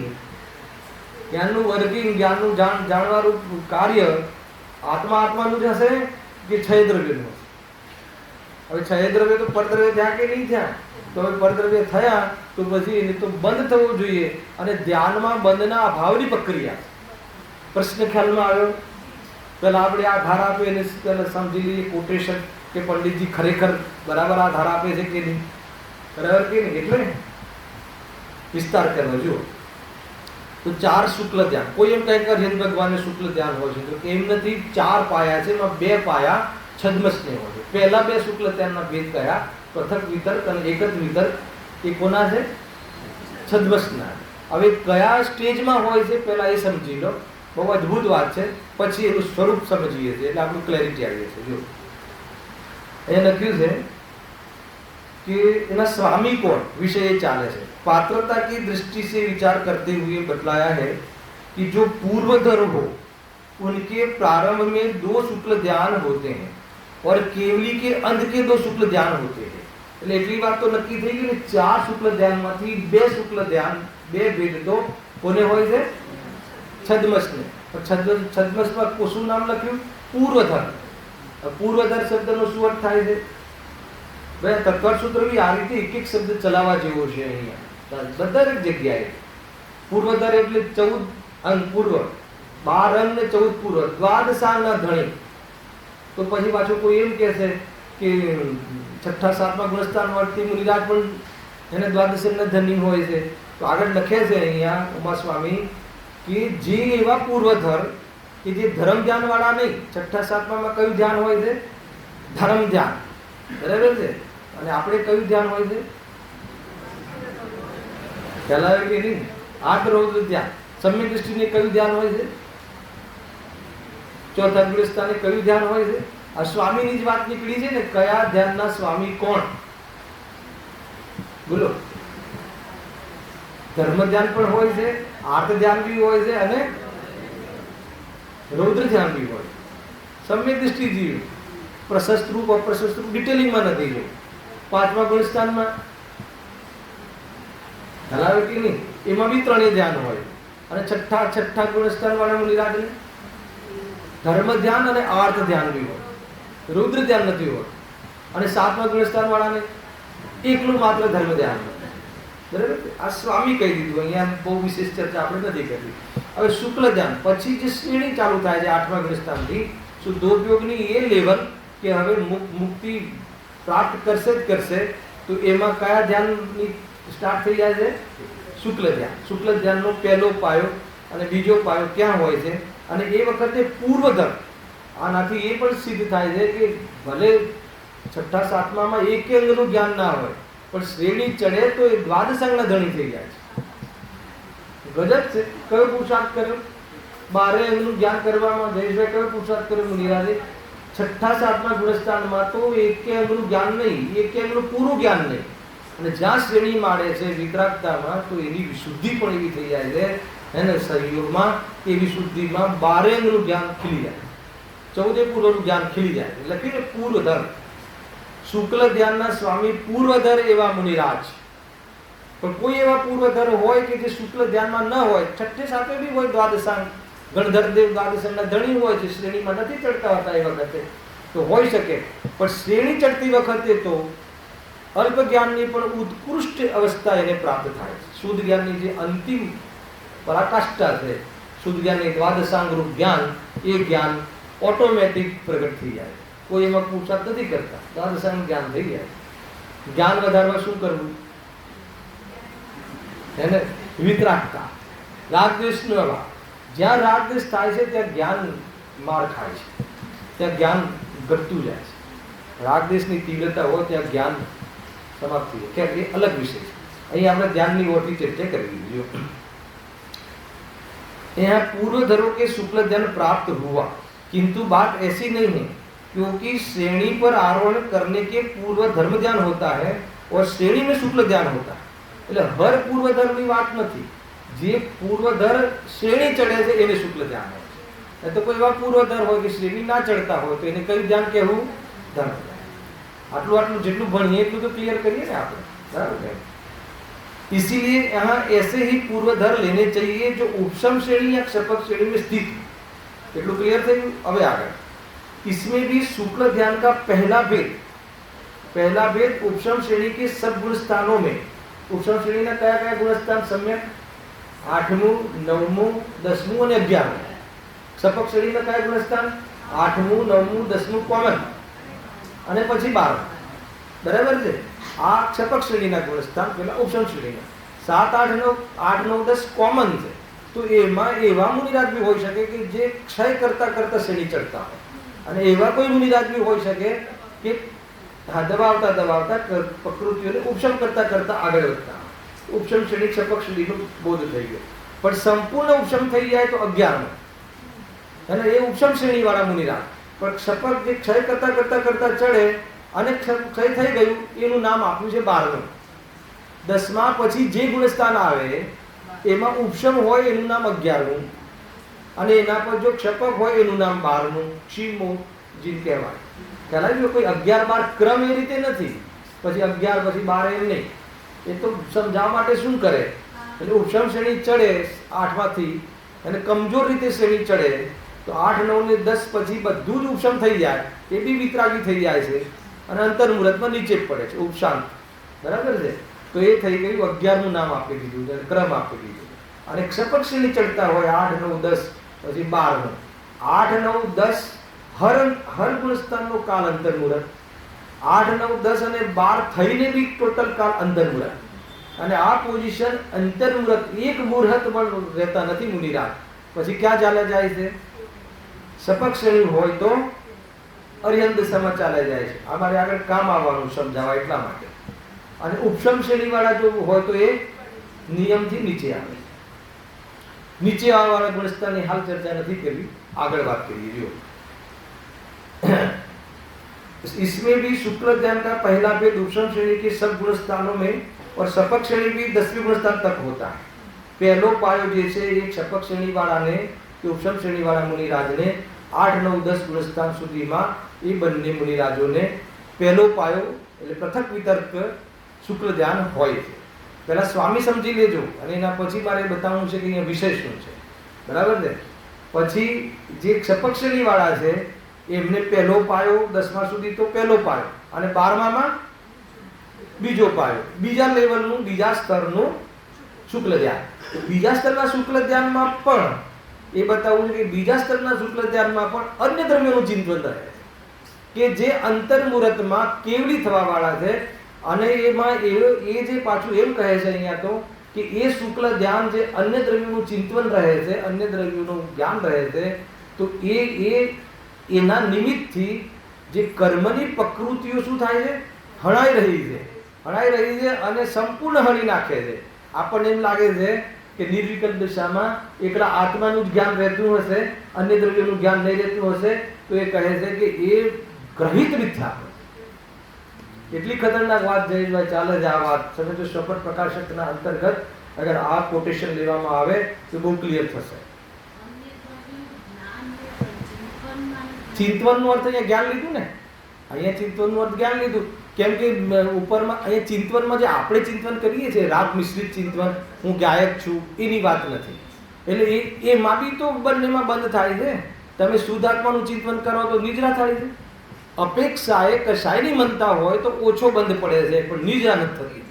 જ્ઞાનનું જાણવાનું કાર્ય આત્મા આત્માનું જ હશે કે છય દ્રવ્યનું હશે? હવે છય દ્રવ્ય તો પરદ્રવ્ય થયા કે નહીં થયા? તો હવે પરદ્રવ્ય થયા તો પછી એને તો બંધ થવું જોઈએ, અને ધ્યાનમાં બંધના અભાવની પ્રક્રિયા. પ્રશ્ન ખ્યાલમાં આવ્યો? પેલા આપણે આ ધાર આપે એને પહેલા સમજી લઈએ કોટેશન કે પંડિતજી ખરેખર બરાબર આ ધાર આપે છે કે નહીં, બરાબર કે નહીં, એટલે વિસ્તાર કરવો. જુઓ તો 4 શુક્લ ધ્યાન. કોઈ એમ કહે કે હરિહર ભગવાનને શુક્લ ધ્યાન હોય છે, તો એમ નથી. 4 પાયા છે, એમાં 2 પાયા છદ્મસ્નેહ હોય છે. પહેલા 2 શુક્લ ધ્યાનના ભેદ કયા? પૃથક વિતર્ક અને એકત વિતર્ક. એ કોના છે? છદ્મસ્ના. હવે કયા સ્ટેજમાં હોય છે પહેલા એ સમજી લો. બહુ અદ્ભુત વાત છે, પછી એનું સ્વરૂપ સમજીએ છીએ એટલે આપણું ક્લેરિટી આવીએ છીએ. જો અહીંયા લખ્યું છે कि इना स्वामी कौन विषय ये चाले से पात्रता की दृष्टि से विचार करते हुए बतलाया है कि जो पूर्वधर हो उनके प्रारंभ में 2 शुक्ल ध्यान होते हैं और केवली के अंत के 2 शुक्ल ध्यान होते हैं. એટલે એટલી વાત તો નક્કી થઈ ગઈ કે 4 શુક્લ ધ્યાનમાંથી 2 શુક્લ ધ્યાન 2 ભેદ તો કોને હોય છે? છદ્મસને. છદ્મસમાં શું નામ લખ્યું? પૂર્વધર. પૂર્વધર શબ્દનો શું અર્થ થાય છે? ભાઈ તત્પર સૂત્ર બી આ રીતે એક એક શબ્દ ચલાવવા જેવો છે અહીંયા દરેક જગ્યાએ. પૂર્વધર એટલે 14 અંગ પૂર્વ, 12 અંગ ને 14 પૂર્વ, દ્વાદશાંગના ધણી. તો પછી પાછું કોઈ એમ કહે છે કે 6ઠા 7મા ગુણસ્થાન વર્તી મુનિરાજ પણ એને દ્વાદશાંગના ધણી હોય છે. તો આગળ લખે છે અહીંયા ઉમા સ્વામી કે જે એવા પૂર્વધર કે જે ધર્મ ધ્યાન વાળા નહીં. 6ઠા 7મામાં કયું ધ્યાન હોય છે? ધર્મ ધ્યાન. બરાબર છે. અને આપણે કયું ધ્યાન હોય છે? પહેલા કે નહીં આત્મરૌદ્ર ધ્યાન. સમ્યક દૃષ્ટિને કયું ધ્યાન હોય છે? ચોથા ગુણસ્થાને કયું ધ્યાન હોય છે? આ સ્વામીની જ વાત નીકળી છે ને. કયા ધ્યાનના સ્વામી કોણ? બોલો. ધર્મ ધ્યાન પણ હોય છે, આર્થ ધ્યાન બી હોય છે, અને રૌદ્ર ધ્યાન બી હોય. સમ્યક દૃષ્ટિ જીવ પ્રશસ્ત રૂપ અપ્રશસ્ત રૂપ ડિટેલિંગમાં નથી જો. 5મા ગુણસ્થાનમાં હલાવે કે નહીં એમાં બી 3 ધ્યાન હોય. અને છઠ્ઠા ગુણસ્થાન વાળા મુનિરાજને ધર્મ ધ્યાન અને આર્થ ધ્યાન બી હોય, રુદ્ર ધ્યાન નથી હોય. અને 7મા ગુણસ્થાન વાળાને એકલું માત્ર ધર્મ ધ્યાન હોય. બરાબર. આ સ્વામી કહી દીધું. અહીંયા બહુ વિશેષ ચર્ચા આપણે નથી કરવી. હવે શુક્લ ધ્યાન પછી જે શ્રેણી ચાલુ થાય છે 8મા ગુણસ્થાનથી શુદ્ધોપયોગની એ લેવલ કે હવે મુક્તિ પ્રાપ્ત કરશે જ કરશે. તો એમાં કયા ધ્યાનની સ્ટાર્ટ થઈ જાય છે? શુક્લ ધ્યાન. શુક્લ ધ્યાનનો પહેલો પાયો અને બીજો પાયો ક્યાં હોય છે? અને એ વખતે પૂર્વધર. આનાથી એ પણ સિદ્ધ થાય છે કે ભલે 6ઠા 7મામાં એક અંગનું જ્ઞાન ના હોય પણ શ્રેણી ચડે તો એ દ્વાદશાંગના ધણી થઈ જાય છે. ગજબ છે. કયો પુરુષાર્થ કર્યો? 12 અંગનું જ્ઞાન કરવામાં જયેશભાઈ કયો પુરુષાર્થ કર્યો મુનિરાજે? 6ઠા 7મા ગુણસ્થાનમાં તો એક અંગનું જ્ઞાન નહીં, એક અંગનું પૂરું જ્ઞાન નહીં. અને જ્યાં શ્રેણી માળે છે વિતરાગતામાં તો એની વિશુદ્ધિ પણ એવી થઈ જાય છે એને સહયોગમાં એ વિશુદ્ધિમાં 12 અંગનું જ્ઞાન ખીલી જાય, 14 પૂર્વનું જ્ઞાન ખીલી જાય. લખીને પૂર્વધર. શુક્લ ધ્યાનના સ્વામી પૂર્વધર એવા મુનિરાજ. પણ કોઈ એવા પૂર્વધર હોય કે જે શુક્લ ધ્યાનમાં ન હોય, 6ઠે 7એ બી હોય દ્વાદશાંગ ગણધરદેવ દ્વાદશાંગના ધણી હોય છે, શ્રેણીમાં નથી ચડતા હોતા એ વખતે તો હોઈ શકે. પણ શ્રેણી ચડતી વખતે તો અલ્પ જ્ઞાનની પણ ઉત્કૃષ્ટ અવસ્થા એને પ્રાપ્ત થાય છે. શુદ્ધ જ્ઞાનની જે અંતિમ પરાકાષ્ઠા છે, શુદ્ધ જ્ઞાનની દ્વાદશાંગ રૂપ જ્ઞાન, એ જ્ઞાન ઓટોમેટિક પ્રગટ થઈ જાય. કોઈ એમાં પુરુષાર્થ નથી કરતા, દ્વાદશાંગ જ્ઞાન થઈ જાય. જ્ઞાન વધારવા શું કરવું? એને વિતરાગતા, રાગદ્વેષ નો અભાવ. જ્યાં રાગદ્વેષ થાય છે ત્યાં જ્ઞાન માર ખાય છે, ત્યાં જ્ઞાન ઘટતું જાય છે. રાગદ્વેષની તીવ્રતા હોય ત્યાં જ્ઞાન समाप्त हुई क्या? ये अलग विषय है. અહીં આપણે ધ્યાનની ઓરથી ચર્ચા કરવી જોઈએ. यहाँ पूर्वधरों के शुक्ल ध्यान प्राप्त हुआ, किंतु बात ऐसी नहीं है क्योंकि श्रेणी पर आरोहण करने के पूर्व धर्म ध्यान होता है और श्रेणी में शुक्ल ध्यान होता है. એટલે હર પૂર્વધરની વાત નથી. જે પૂર્વધર શ્રેણી ચડે છે એને શુક્લ ધ્યાન હોય છે. તો કોઈ એવા પૂર્વધર હોય કે શ્રેણી ના ચડતા હોય તો એને કયું ધ્યાન કહેવું? ધર્મ ધ્યાન. આટલું જેટલું ભણીએ એટલું તો ક્લિયર કરીએ ને આપણે, બરાબર है. इसीलिए यहाँ ऐसे ही पूर्वधर लेने चाहिए जो उपशम श्रेणी या क्षपक श्रेणी में स्थित. એટલું ક્લિયર થયું? હવે આગળ, इसमें भी शुक्ल ध्यान का पहला भेद उपशम श्रेणी के सब गुण स्थानों में, उपशम श्रेणी ना कया कया गुण स्थान सम्यक 8મું 9મું 10મું અને 11મું. સપક શ્રેણીના કયા ગુણ સ્થાન? 8મું 9મું 10મું કોમન અને પછી 12. બરાબર છે? આ સપક શ્રેણીના ગુણ સ્થાન, પેલા ઉપશમ શ્રેણીના 7 8 9 8 9 10 કોમન છે. તો એમાં એવા મુનિરાજ બી હોઈ શકે કે જે ક્ષય કરતા કરતા શ્રેણી ચડતા હોય, અને એવા કોઈ મુનિરાજ બી હોઈ શકે કે દબાવતા પ્રકૃતિઓને ઉપશમ કરતા આગળ વધતા. ઉપશમ શ્રેણી સપક શ્રેણીનો બોધ થઈ ગયો, પણ સંપૂર્ણ ઉપશમ થઈ જાય તો 11મું, અને એ ઉપશમ શ્રેણી વાળા મુનિરાજ. પણ સપક જે ક્ષય કરતા ચડે અને ક્ષય થઈ ગયું એનું નામ આપ્યું છે 12મું. 10મા પછી જે ગુણસ્થાન આવે એમાં ઉપશમ હોય એનું નામ 11મું, અને એના પર જો ક્ષપક હોય એનું નામ 12મું, ક્ષીમો જીન કહેવાય. ખ્યાલ કોઈ 11 12 ક્રમ એ રીતે નથી, પછી 11 પછી 12 એમ નહીં. એ તો સમજાવવા માટે શું કરે, એટલે ઉપશમ શ્રેણી ચડે 8માંથી અને કમજોર રીતે શ્રેણી ચડે તો 8 9 ને 10 પછી બધું જ ઉપશમ થઈ જાય, એ બી વિતરાગી થઈ જાય છે અને અંતર્મુહૂર્તમાં નીચે જ પડે છે, ઉપશાંત. બરાબર છે? તો એ થઈ ગયું 11મું નામ આપી દીધું, ક્રમ આપી દીધું. અને ક્ષપક શ્રેણી ચડતા હોય 8 9 10 પછી 12મું. 8 9 10 હર ગુણસ્થાનનો કાલ અંતર્મુહૂર્ત, 8 9 10 અને 12 થઈને બી ટોટલ કાલ અંતર્મુહૂર્ત. અને આ પોઝિશન અંતર્મુહૂર્ત એક મુહૂર્ત પણ રહેતા નથી મુનિરાજ. પછી ક્યાં ચાલે જાય છે? સપક શ્રેણી હોય તો અર્યંત દશામાં ચાલે જાય છે. અમારે આગળ કામ આવવાનું સમજાવવા એટલા માટે. અને ઉપશમ શ્રેણી વાળા જો હોય તો એ નિયમથી નીચે આવે. નીચે આવવાવાળા ગુણસ્થાનની હાલ ચર્ચા નથી કરવી, આગળ વાત કરીએ. જો इसमें भी शुक्ल ध्यान का पहला भेद उपशम श्रेणी के सब गुण स्थानों में और सपक श्रेणी भी 10वीं गुण स्थान तक होता है. पहलो पायो जैसे एक सपक श्रेणी वाला ने कि उपशम श्रेणी वाला मुनिराज ने 8 9 10 गुण स्थान सुधीમાં એ બંને મુનિરાજોને પહેલો પાયો એટલે પૃથક વિતર્ક શુક્લ ધ્યાન હોય છે. પહેલા સ્વામી સમજી લેજો, અને એના પછી મારે બતાવવું છે કે અહીંયા વિષય શું છે. બરાબર છે? પછી જે સપક શ્રેણી વાળા છે એમને પહેલો પાયો 10મા સુધી તો પહેલો પાયો, અને 12મામાં બીજો પાયો, બીજા લેવલનું બીજા સ્તરનું શુક્લ ધ્યાન. બીજા સ્તરના શુક્લ ધ્યાનમાં પણ એ બતાવવું છે કે બીજા સ્તરના શુક્લ ધ્યાનમાં પણ અન્ય દ્રવ્યોનું ચિંતન રહે કે જે અંતર્મુહૂર્તમાં કેવલી થવા વાળા છે. અને એમાં એ જે પાછું એમ કહે છે અહીંયા તો કે એ શુક્લ ધ્યાન જે અન્ય દ્રવ્યોનું ચિંતન રહે છે, અન્ય દ્રવ્યોનું જ્ઞાન રહે છે, તો એના નિમિત્તથી જે કર્મની પ્રકૃતિઓ શું થાય છે? હણાઈ રહી છે અને સંપૂર્ણ હણી નાખે છે. આપણને એમ લાગે છે કે નિર્વિકલ્પ દશામાં એકલા આત્માનું જ જ્ઞાન રહેતું હશે, અન્ય દ્રવ્યોનું જ્ઞાન નહીં રહેતું હશે, તો એ કહે છે કે એ ગ્રહિત મિથ્યા. એટલી ખતરનાક વાત જયેશભાઈ ચાલે છે આ વાત. સમજો સ્વપન પ્રકાશકના અંતર્ગત અગર આ કોટેશન લેવામાં આવે તો બહુ ક્લિયર થશે. ચિંતવનનો અર્થ અહીંયા જ્ઞાન લીધું ને, અહીંયા ચિંતવનનો અર્થ જ્ઞાન લીધું. કેમ કે ઉપરમાં અહીંયા ચિંતવનમાં જે આપણે ચિંતન કરીએ છીએ, રાગ મિશ્રિત ચિંતવન, હું ગાયક છું, એની વાત નથી. એટલે એમાં બી તો બંનેમાં બંધ થાય છે. તમે શુદ્ધાત્માનું ચિંતન કરો તો નિદ્રા થાય છે. અપેક્ષાએ કશાયની મનતા હોય તો ઓછો બંધ પડે છે, પણ નિદ્રા નથી થતી.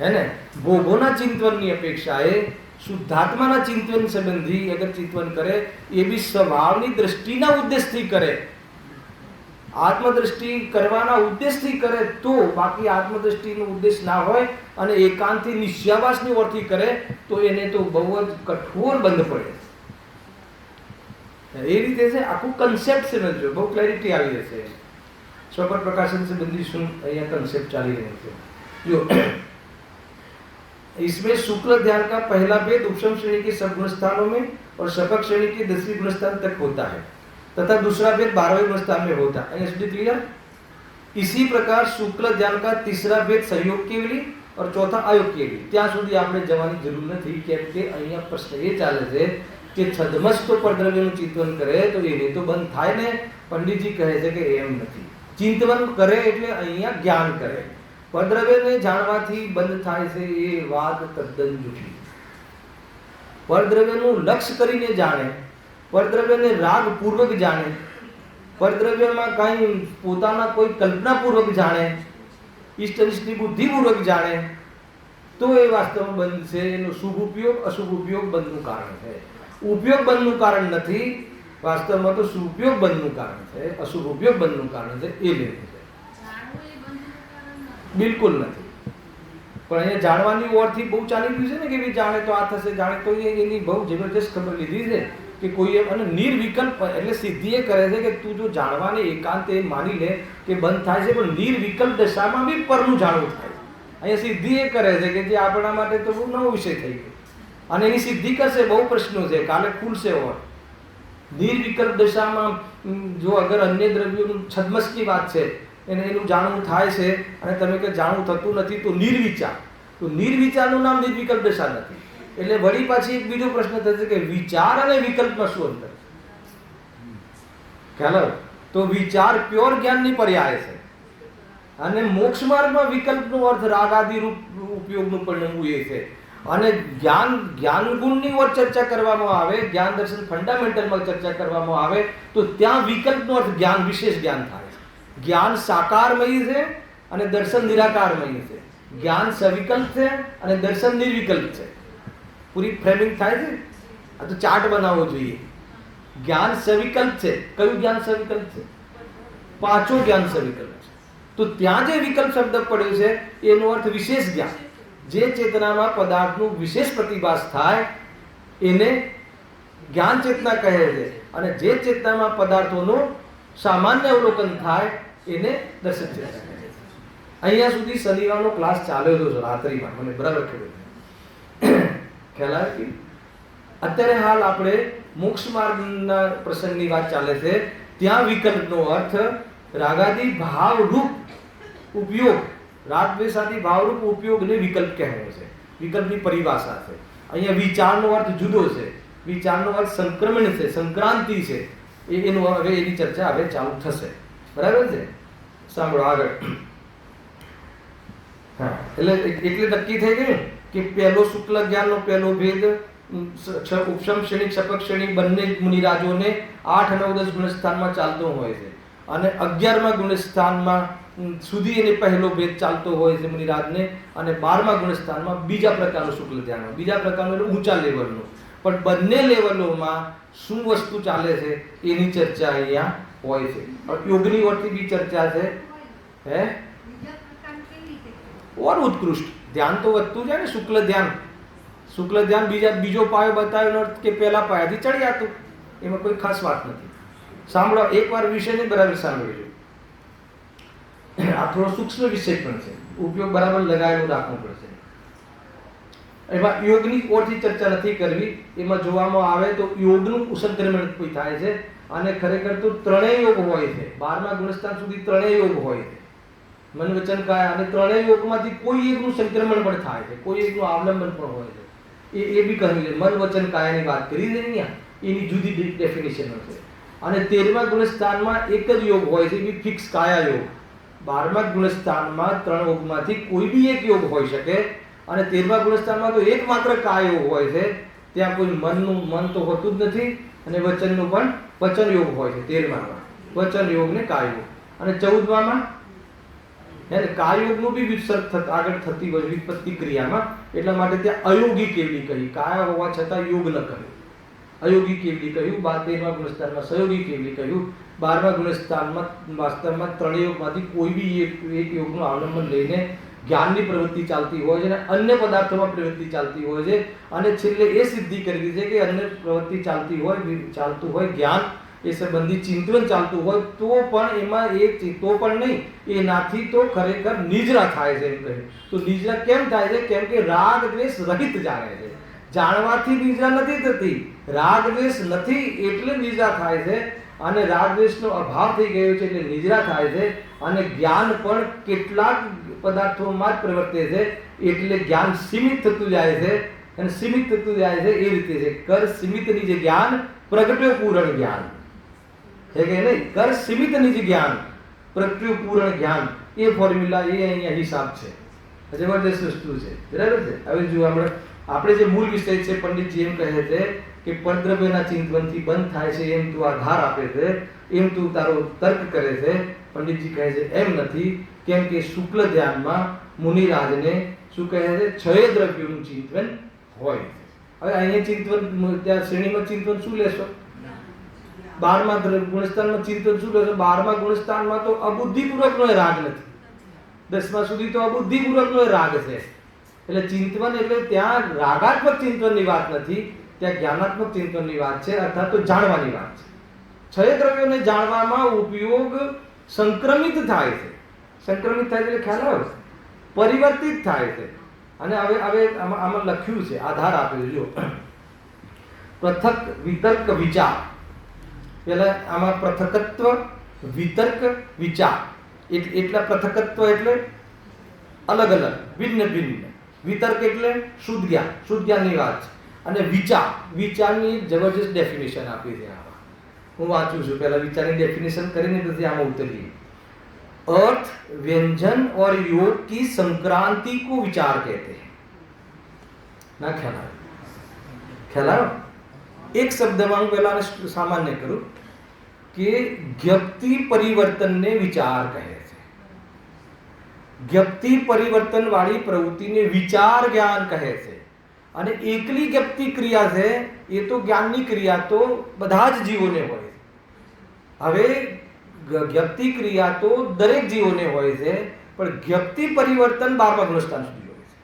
હે ને? ભોગોના ચિંતવનની અપેક્ષાએ શુદ્ધાત્માના ચિંતન સંબંધી અગર ચિંતન કરે એ બી સ્વભાવની દ્રષ્ટિના ઉદ્દેશથી કરે, આત્મદ્રષ્ટિ કરવાના ઉદ્દેશથી કરે તો. બાકી આત્મદ્રષ્ટિનો ઉદ્દેશ ના હોય અને એકાંતથી નિશ્યાવાસની ઓરથી કરે તો એને તો બહુ જ કઠોર બંધ પડે. એ રીતે છે આખું કન્સેપ્ટ સમજો, બહુ ક્લેરિટી આવી જશે. સ્વપન પ્રકાશન સંબંધી શું અહીંયા કન્સેપ્ટ ચાલી રહ્યો છે. જો इसमें शुक्ल ध्यान का पहला भेद उपशम श्रेणी के सब गुण स्थानों में और सपक श्रेणी के 10वीं गुण स्थान तक होता है तथा दूसरा भेद 12वें गुण स्थान में होता है. क्लियर? इसी प्रकार शुक्ल ध्यान का तीसरा भेद सहयोग केवली और चौथा अयोग केवली. ત્યાં સુધી આપણે જવાની જરૂર નથી, કેમ કે અહીંયા પ્રશ્ન એ ચાલે છે કે છદ્મસ્થ તો પરદ્રવ્યનું ચિંતન કરે તો એને તો બંધ થાય ને. પંડિતજી કહે છે કે એમ નથી. ચિંતન કરે એટલે અહીંયા જ્ઞાન કરે. પરદ્રવ્યને જાણવાથી બંધ થાય છે એ વાત તદ્દન જુઠી. પરદ્રવ્યનું લક્ષ્ય કરીને જાણે પરદ્રવ્યને રાગ પૂર્વક જાણે, પરદ્રવ્યમાં કાંઈ પોતાના કોઈ કલ્પનાપૂર્વક જાણે, ઈષ્ટનિષ્ઠની બુદ્ધિપૂર્વક જાણે, તો એ વાસ્તવમાં બંધ છે. એનો શુભ ઉપયોગ અશુભ ઉપયોગ બંધનું કારણ છે. ઉપયોગ બંધનું કારણ નથી, વાસ્તવમાં તો શુભ ઉપયોગ બંધનું કારણ છે, અશુભ ઉપયોગ બંધનું કારણ છે. એ લેવું છે, બિલકુલ નથી. પણ અહીંયા જાણવાની ઓરથી બહુ ચાલી ગયું છે ને કે જાણે તો આ થશે, જાણે તો એની બહુ જબરજસ્ત ખબર લીધી છે કે કોઈ અને નિર્વિકલ્પ એટલે સિદ્ધિ એ કરે છે કે તું જો જાણવાને એકાંતે માની લે કે બંધ થાય છે, પણ નિર્વિકલ્પ દશામાં બી પરનું જાણવું થાય. અહીંયા સિદ્ધિ એ કરે છે કે જે આપણા માટે તો બહુ નવો વિષય થઈ ગયો, અને એની સિદ્ધિ કરશે બહુ પ્રશ્નો છે, કાલે ખુલશે. ઓર નિર્વિકલ્પ દશામાં જો અગર અન્ય દ્રવ્યોનું છદ્મસની વાત છે, એને એનું જાણવું થાય છે અને તમે કે જાણવું થતું નથી, તો નિર્વિચાર, તો નિર્વિચારનું નામ નિર્વિકલ્પ દશા નથી. એટલે વળી પાછી એક બીજો પ્રશ્ન થશે કે વિચાર અને વિકલ્પમાં શું અંતર? ખ્યાલ? તો વિચાર પ્યોર જ્ઞાનની પર્યાય છે, અને મોક્ષ માર્ગમાં વિકલ્પનો અર્થ રાગાદી રૂપ ઉપયોગનું પરિણમવું એ છે. અને જ્ઞાન ગુણની ઓર ચર્ચા કરવામાં આવે, જ્ઞાન દર્શન ફંડામેન્ટલમાં ચર્ચા કરવામાં આવે, તો ત્યાં વિકલ્પનો અર્થ જ્ઞાન, વિશેષ જ્ઞાન થાય છે. જ્ઞાન સાકારમય છે અને દર્શન નિરાકારમય છે. જ્ઞાન સવિકલ્પ છે અને દર્શન નિર્વિકલ્પ છે. પૂરી ફ્રેમિંગ થાય છે. આ તો ચાર્ટ બનાવવો જોઈએ. જ્ઞાન સવિકલ્પ છે. કયું જ્ઞાન સવિકલ્પ છે? પાંચો જ્ઞાન સવિકલ્પ છે. તો ત્યાં જે વિકલ્પ શબ્દ પડ્યો છે એનો અર્થ વિશેષ જ્ઞાન. જે ચેતનામાં પદાર્થનું વિશેષ પ્રતિભાસ થાય એને જ્ઞાન ચેતના કહે છે, અને જે ચેતનામાં પદાર્થોનું સામાન્ય અવલોકન થાય એને દર્શક ચેતના કહે છે. અહીંયા સુધી શનિવારનો ક્લાસ ચાલ્યો હતો રાત્રિમાં, મને બરાબર ખ્યાલ આવે. અત્યારે હાલ આપણે મોક્ષ માર્ગના પ્રસંગની વાત ચાલે છે. ત્યાં વિકલ્પનો અર્થ રાગાદી ભાવરૂપ ઉપયોગ, રાગદ્વેષાદી ભાવરૂપ ઉપયોગને વિકલ્પ કહેવાય છે. વિકલ્પની પરિભાષા છે. અહીંયા વિચારનો અર્થ જુદો છે. વિચારનો અર્થ સંક્રમણ છે, સંક્રાંતિ છે. એનું હવે એની ચર્ચા હવે ચાલુ થશે. બરાબર છે? સાંભળો આગળ. હા, એટલે નક્કી થઈ ગયું કે પહેલો શુક્લ જ્ઞાનનો પહેલો ભેદ ઉપશમ ક્ષણિક શપક ક્ષણિક બંને મુનિરાજોને 8, 9, 10 ગુણસ્થાનમાં ચાલતો હોય છે, અને 11મા ગુણસ્થાનમાં સુધી એને પહેલો ભેદ ચાલતો હોય છે મુનિરાજને, અને 12મા ગુણસ્થાનમાં બીજા પ્રકારનું શુક્લ ધ્યાન, બીજા પ્રકારનું એટલે ઊંચા લેવલનું. પણ બંને લેવલોમાં શું વસ્તુ ચાલે છે એની ચર્ચા અહીંયા હોય છે. યોગની ઓરથી બી ચર્ચા છે. હે ઓર ઉત્કૃષ્ટ ધ્યાન તો વધતું જાય ને. શુક્લ ધ્યાન બીજો પાયો બતાવ્યો કે પહેલા પાયાથી ચડ્યા હતું, એમાં કોઈ ખાસ વાત નથી. સાંભળો, એકવાર વિષયને બરાબર સાંભળજો. આ થોડો સૂક્ષ્મ વિષય પણ છે, ઉપયોગ બરાબર લગાવેલો રાખવો પડશે. એમાં યોગની ઓરથી ચર્ચા નથી કરવી. એમાં જોવામાં આવે તો યોગનું સંક્રમણ કોઈ થાય છે, અને ખરેખર તો ત્રણેય યોગ હોય છે. 12મા ગુણસ્થાન સુધી ત્રણેય યોગ હોય છે, મન વચન કાયા, અને ત્રણેય યોગમાંથી કોઈ એકનું સંક્રમણ પણ થાય છે, કોઈ એકનું અવલંબન પણ હોય છે. એ બી કહ્યું છે. મન વચન કાયાની વાત કરી છે અહીંયા, એની જુદી ડેફિનેશન છે. અને 13મા ગુણસ્થાનમાં એક જ યોગ હોય છે, એ બી ફિક્સ કાયા યોગ. 12મા ગુણસ્થાનમાં 3 યોગમાંથી કોઈ બી એક યોગ હોઈ શકે, અને 13મા ગુણસ્થાનમાં તો એકમાત્ર કાય યોગ હોય છે. ત્યાં કોઈ મન તો હોતું જ નથી, અને વચનનું પણ વચન યોગ હોય છે. 13મામાં વચન યોગ ને કાય યોગ, અને 14મામાં કાય યોગનું બી વિસર્ગ આગળ થતી હોય વિપત્તિ ક્રિયામાં. એટલા માટે ત્યાં અયોગી કેવલી કહી, કાયા હોવા છતાં યોગ ન કહ્યું, અયોગી કેવલી કહ્યું. 13મા ગુણસ્થાનમાં સહયોગી કેવલી કહ્યું. 12મા ગુણસ્થાનમાં વાસ્તવમાં 3 યોગમાંથી કોઈ બી એક યોગનું અવલંબન લઈને જ્ઞાનની પ્રવૃત્તિ ચાલતી હોય છે, અને અન્ય પદાર્થોમાં પ્રવૃત્તિ ચાલતી હોય છે. અને છેલ્લે એ સિદ્ધિ કરવી છે કે અન્ય પ્રવૃત્તિ ચાલતું હોય જ્ઞાન એ સંબંધી ચિંતન ચાલતું હોય તો પણ એમાં તો પણ નહીં, એનાથી તો ખરેખર નિજરા થાય છે. એમ કહે તો નિજરા કેમ થાય છે? કેમ કે રાગ દ્વેષ રહિત જાણે છે. જાણવાથી નિજરા નથી થતી, રાગ દ્વેષ નથી એટલે નિજરા થાય છે. અને રાગ દ્વેષનો અભાવ થઈ ગયો છે એટલે નિજરા થાય છે. અને જ્ઞાન પણ કેટલાક પદાર્થોમાં જ પ્રવર્તે છે એટલે જ્ઞાન સીમિત થતું જાય છે, અને સીમિત થતું જાય છે. એ રીતે છે કર સીમિતની જે જ્ઞાન પ્રગટ્યો પૂરણ જ્ઞાન છે કે નહીં? કર સીમિતની જે જ્ઞાન પ્રગટ્યો પૂરણ જ્ઞાન, એ ફોર્મ્યુલા એ અહીંયા હિસાબ છે. જબરદસ્ત વસ્તુ છે. બરાબર છે? હવે જો આપણે જે મૂળ વિષય છે, પંડિતજી એમ કહે છે કે પરદ્રવ્યના ચિંતવનથી બંધ થાય છે એમ તું આધાર આપે છે, એમ તું તારો તર્ક કરે છે. પંડિતજી કહે છે એમ નથી, કેમ કે શુક્લ ધ્યાનમાં મુનિરાજને શું કહે છે, 6 દ્રવ્યોનું ચિંતન હોય. હવે અહીંયા ચિંતન, ત્યાં શ્રેણીમાં ચિંતન શું લેશો? 12મા ગુણસ્થાનમાં ચિંતન શું લેશો? 12મા ગુણસ્થાનમાં તો અબુદ્ધિપૂર્વકનો રાગ નથી. 10મા સુધી તો અબુદ્ધિપૂર્વકનો રાગ છે. એટલે ચિંતન એટલે ત્યાં રાગાત્મક ચિંતનની વાત નથી, ત્યાં જ્ઞાનાત્મક ચિંતનની વાત છે, અર્થાત તો જાણવાની વાત છે. 6 દ્રવ્યોને જાણવામાં ઉપયોગ સંક્રમિત થાય છે. સંક્રમિત થાય એટલે ખ્યાલ આવે, પરિવર્તિત થાય છે. અને હવે આમાં લખ્યું છે, આધાર આપ્યો જો પૃથક વિતર્ક વિચાર. પેલા આમાં પૃથકત્વ, વિતર્ક, વિચાર. એટલા પૃથકત્વ એટલે અલગ અલગ, ભિન્ન ભિન્ન. વિતર્ક એટલે શુદ્ધ જ્ઞાન, શુદ્ધ જ્ઞાનની વાત છે. અને વિચાર, વિચારની જબરજસ્ત ડેફિનેશન આપી છે આમાં. હું વાંચું છું, પહેલા વિચારની ડેફિનેશન કરીને પછી આમાં ઉતરીએ. अर्थ व्यंजन और योग की संक्रांति को विचार कहते हैं. ना ख्याल आयो? एक शब्दમાં હું પહેલા સામાન્ય કરું કે જ્ઞપ્તિ પરિવર્તનને વિચાર કહે છે. જ્ઞપ્તિ પરિવર્તન વાળી પ્રવૃત્તિને વિચાર જ્ઞાન કહે છે. અને એકલી જ્ઞપ્તિ ક્રિયા છે એ તો જ્ઞાનની ક્રિયા તો બધા જ જીવોને હોય છે. હવે જ્ઞપ્તિ ક્રિયા તો દરેક જીવોને હોય છે, પણ જ્ઞપ્તિ પરિવર્તન 12મા ગુણસ્થાન સુધી હોય છે.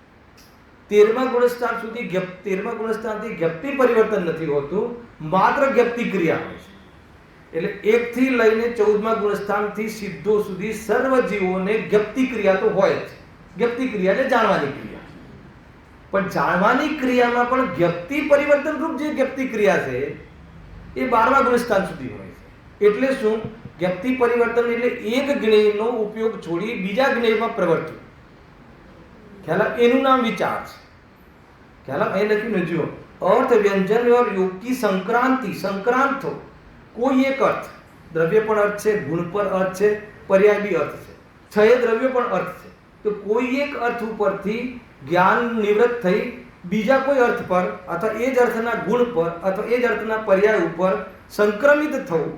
13મા ગુણસ્થાન સુધી 13મા ગુણસ્થાનથી જ્ઞપ્તિ પરિવર્તન નથી હોતું, માત્ર જ્ઞપ્તિ ક્રિયા હોય છે. એટલે 1 થી લઈને 14મા ગુણસ્થાનથી સિદ્ધો સુધી સર્વ જીવોને જ્ઞપ્તિ ક્રિયા તો હોય જ. જ્ઞપ્તિ ક્રિયા એટલે જાણવાની ક્રિયા. પણ જાણવાની ક્રિયામાં પણ જ્ઞપ્તિ પરિવર્તન રૂપ જે જ્ઞપ્તિ ક્રિયા છે એ 12મા ગુણસ્થાન સુધી હોય છે. એટલે શું? જ્ઞપ્તિ પરિવર્તન એટલે એક જ્ઞેયનો ઉપયોગ છોડી બીજા જ્ઞેયમાં પ્રવર્તવું. ખ્યાલ? એનું નામ વિચાર છે. ખ્યાલ? અહીં લખ્યું જુઓ, अर्थ व्यंजन और योग की संक्रांति. संक्रांत हो કોઈ એક અર્થ, દ્રવ્ય પણ અર્થ છે, ગુણ પર અર્થ છે, પર્યાય બી અર્થ છે, 6 દ્રવ્યો પણ અર્થ છે. તો કોઈ એક અર્થ ઉપરથી જ્ઞાન નિવૃત્ત થઈ બીજા કોઈ અર્થ પર અથવા એ જ અર્થના ગુણ પર અથવા એ જ અર્થના પર્યાય ઉપર સંક્રમિત થવું,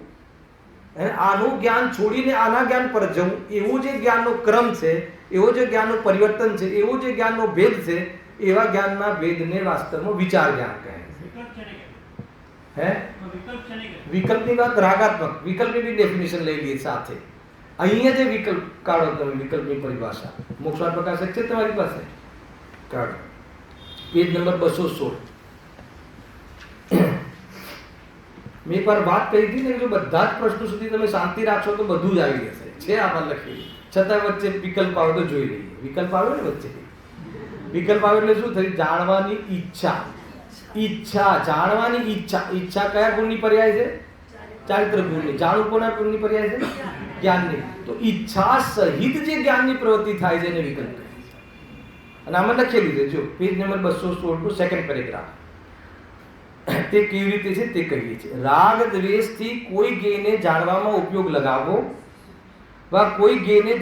અને આનું જ્ઞાન છોડીને આના જ્ઞાન પર જવું, એવો જે જ્ઞાનનો ક્રમ છે, એવો જે જ્ઞાનનું પરિવર્તન છે, એવો જે જ્ઞાનનો ભેદ છે, એવા જ્ઞાનના ભેદને વાસ્તવમાં વિચાર જ્ઞાન કહે છે. હે? વિકલ્પની વાત રાગાત્મક, વિકલ્પની બી ડેફિનેશન લઈ લઈએ સાથે. અહીંયા જે વિકલ્પ કાઢો તમે, વિકલ્પની પરિભાષા મોક્ષવાદ પ્રકાશક છે તમારી પાસે, કાઢો પેજ નંબર 216. મેં એકવાર વાત કરી હતી ને, જો બધા જ પ્રશ્નો સુધી તમે શાંતિ રાખશો તો બધું જ આવી જશે. છે આમાં લખેલું, છતાં વચ્ચે વિકલ્પ આવે તો જોઈ લઈએ. વિકલ્પ આવે ને વચ્ચે, વિકલ્પ આવે એટલે શું થયું? જાણવાની ઈચ્છા. ઈચ્છા, જાણવાની ઈચ્છા. ઈચ્છા કયા ગુણની પર્યાય છે? ચારિત્ર ગુણની. જાણવું કોના ગુણની પર્યાય છે? જ્ઞાનની. તો ઈચ્છા સહિત જે જ્ઞાનની પ્રવૃત્તિ થાય છે એને વિકલ્પ કહે છે. અને આમાં લખેલું છે જો પેજ નંબર 216 નું સેકન્ડ પેરેગ્રાફ. તે કેવી રીતે છે તે કહીએ છીએ. રાગ દ્વેષથી કોઈ જ્ઞેયને જાણવામાં ઉપયોગ લગાવવો વા કોઈ જ્ઞેયને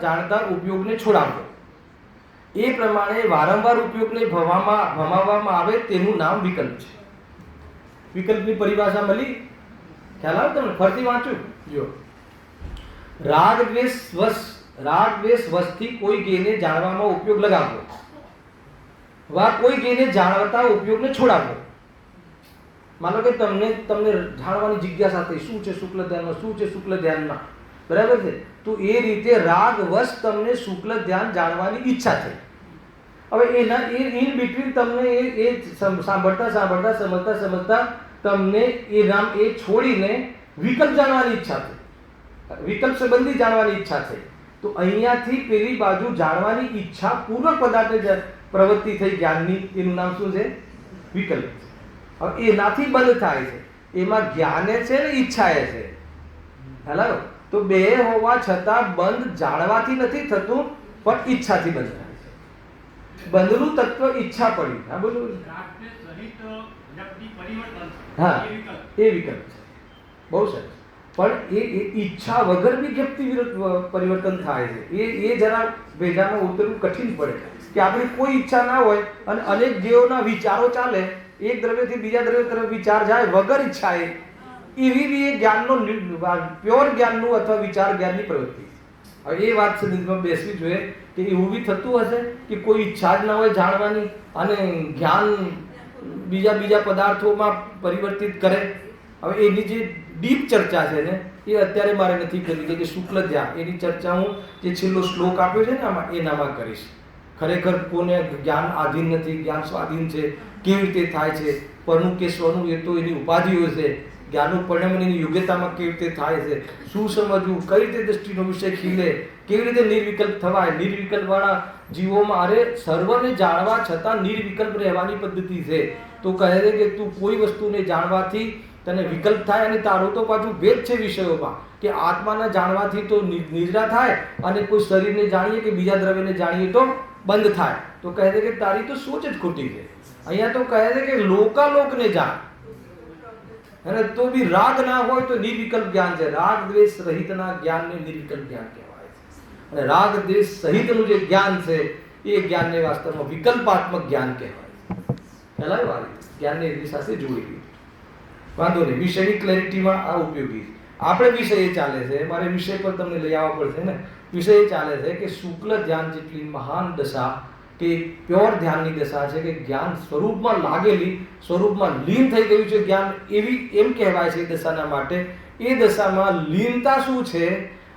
જાણતા ઉપયોગને છોડાવવો, એ પ્રમાણે વારંવાર ઉપયોગને ભમાવવામાં આવે તેનું નામ વિકલ્પ છે. વિકલ્પની પરિભાષા મળી? ખ્યાલ આવે તમને? ફરતી વાંચું જો. રાગ દ્વેષ વશથી કોઈ જ્ઞેયને જાણવામાં ઉપયોગ લગાવવો વા કોઈ જ્ઞેયને જાણતા ઉપયોગને છોડાવવો. માનો કે તમને જાણવાની જિજ્ઞાસા થઈ, શું છે શુક્લ ધ્યાનમાં, શું છે શુક્લ ધ્યાનમાં, બરાબર છે? તો એ રીતે રાગ વશ તમને શુક્લ ધ્યાન જાણવાની ઈચ્છા થઈ. હવે એના ઇન બિટવીન તમને એ સાંભળતા સમજતા તમને એ નામ એ છોડીને વિકલ્પ જાણવાની ઈચ્છા થઈ, વિકલ્પ સંબંધી જાણવાની ઈચ્છા થઈ. તો અહીંયાથી પેલી બાજુ જાણવાની ઈચ્છા પૂર્વક પદાર્થની પ્રવૃત્તિ થઈ જ્ઞાનની, એનું નામ શું છે? વિકલ્પ. હવે એનાથી બંધ થાય છે, એમાં જ્ઞાને છે ને ઈચ્છાએ છે. હેલો? તો બે હોવા છતાં બંધ જાણવાથી નથી થતું, પણ ઈચ્છાથી બંધ થાય છે. બંધનું તત્વ ઈચ્છા પડી. હા બોલો. હા, એ વિકલ્પ છે. બહુ સરસ. પણ એ ઈચ્છા વગર બી જ્ઞપ્તિ પરિવર્તન થાય છે. એ જરા ભેજામાં ઉતરવું કઠિન પડે કે આપણી કોઈ ઈચ્છા ના હોય અને અનેક જેઓના વિચારો ચાલે એક દ્રવ્યથી બીજા દ્રવ્ય તરફ વિચાર જાય વગર ઈચ્છાએ, એવી બી એ જ્ઞાનનો પ્યોર જ્ઞાનનું અથવા વિચાર જ્ઞાનની પ્રવૃત્તિ. હવે એ વાત સંદિગ્ધમાં બેસવી જોઈએ કે એવું બી થતું હશે કે કોઈ ઈચ્છા જ ના હોય જાણવાની અને જ્ઞાન બીજા પદાર્થોમાં પરિવર્તિત કરે. હવે એની જે ડીપ ચર્ચા છે ને એ અત્યારે મારે નથી કરવી કે શુક્લ ધ્યાન, એની ચર્ચા હું જે છેલ્લો શ્લોક આપ્યો છે ને આમાં એનામાં કરીશ. ખરેખર કોને જ્ઞાન આધીન નથી, જ્ઞાન સ્વાધીન છે, કેવી રીતે થાય છે, પરનું કે સ્વનું એ તો એની ઉપાધિઓ છે, જ્ઞાનનું પરિણામ એની યોગ્યતામાં કેવી રીતે થાય છે, શું સમજવું, કઈ રીતે દ્રષ્ટિનો વિષય ખીલે, કેવી રીતે નિર્વિકલ્પ થવાય. નિર્વિકલ્પવાળા જીવોમાં અરે સર્વને જાણવા છતાં નિર્વિકલ્પ રહેવાની પદ્ધતિ છે. તો કહે છે કે તું કોઈ વસ્તુને જાણવાથી તને વિકલ્પ થાય અને તારું તો પાછું ભેદ છે વિષયોમાં કે આત્માને જાણવાથી તો નિદ્રા થાય અને કોઈ શરીરને જાણીએ કે બીજા દ્રવ્યને જાણીએ તો બંધ થાય. તો કહે છે કે તારી તો સોચ જ ખોટી છે. અહીંયા તો કહે છે કે લોકાલોકને જાણ, અને તો બી રાગ ના હોય તો નિર્વિકલ્પ જ્ઞાન છે. રાગ દ્વેષ રહિતના જ્ઞાનને નિર્વિકલ્પ જ્ઞાન કહેવાય છે. અને રાગ દ્વેષ સહિતનું જે જ્ઞાન છે એ જ્ઞાનને વાસ્તવમાં વિકલ્પાત્મક જ્ઞાન કહેવાય. પહેલા વાત જ્ઞાનને એની સાથે જોડી દીધી. વાંધો નહીં, વિષયની ક્લેરિટીમાં આ ઉપયોગી. આપણે વિષય એ ચાલે છે, મારે વિષય પર તમને લઈ આવવા પડશે ને. વિષય એ ચાલે છે કે શુક્લ ધ્યાન જેટલી મહાન દશા કે પ્યોર ધ્યાનની દશા છે કે જ્ઞાન સ્વરૂપમાં લાગેલી, સ્વરૂપમાં લીન થઈ ગયું છે જ્ઞાન, એવી એમ કહેવાય છે એ દશાના માટે. એ દશામાં લીનતા શું છે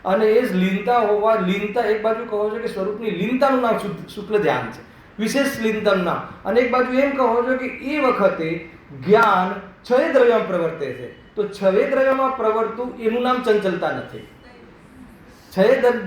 અને એ જ લીનતા હોવા, લીનતા એક બાજુ કહો છો કે સ્વરૂપની લીનતાનું નામ શુક્લ ધ્યાન છે, વિશેષ લીનતાનું નામ, અને એક બાજુ એમ કહો છો કે એ વખતે જ્ઞાન છ દ્રવ્યમાં પ્રવર્તે છે. તો છ દ્રવ્યમાં પ્રવર્તવું એનું નામ ચંચલતા નથી. છ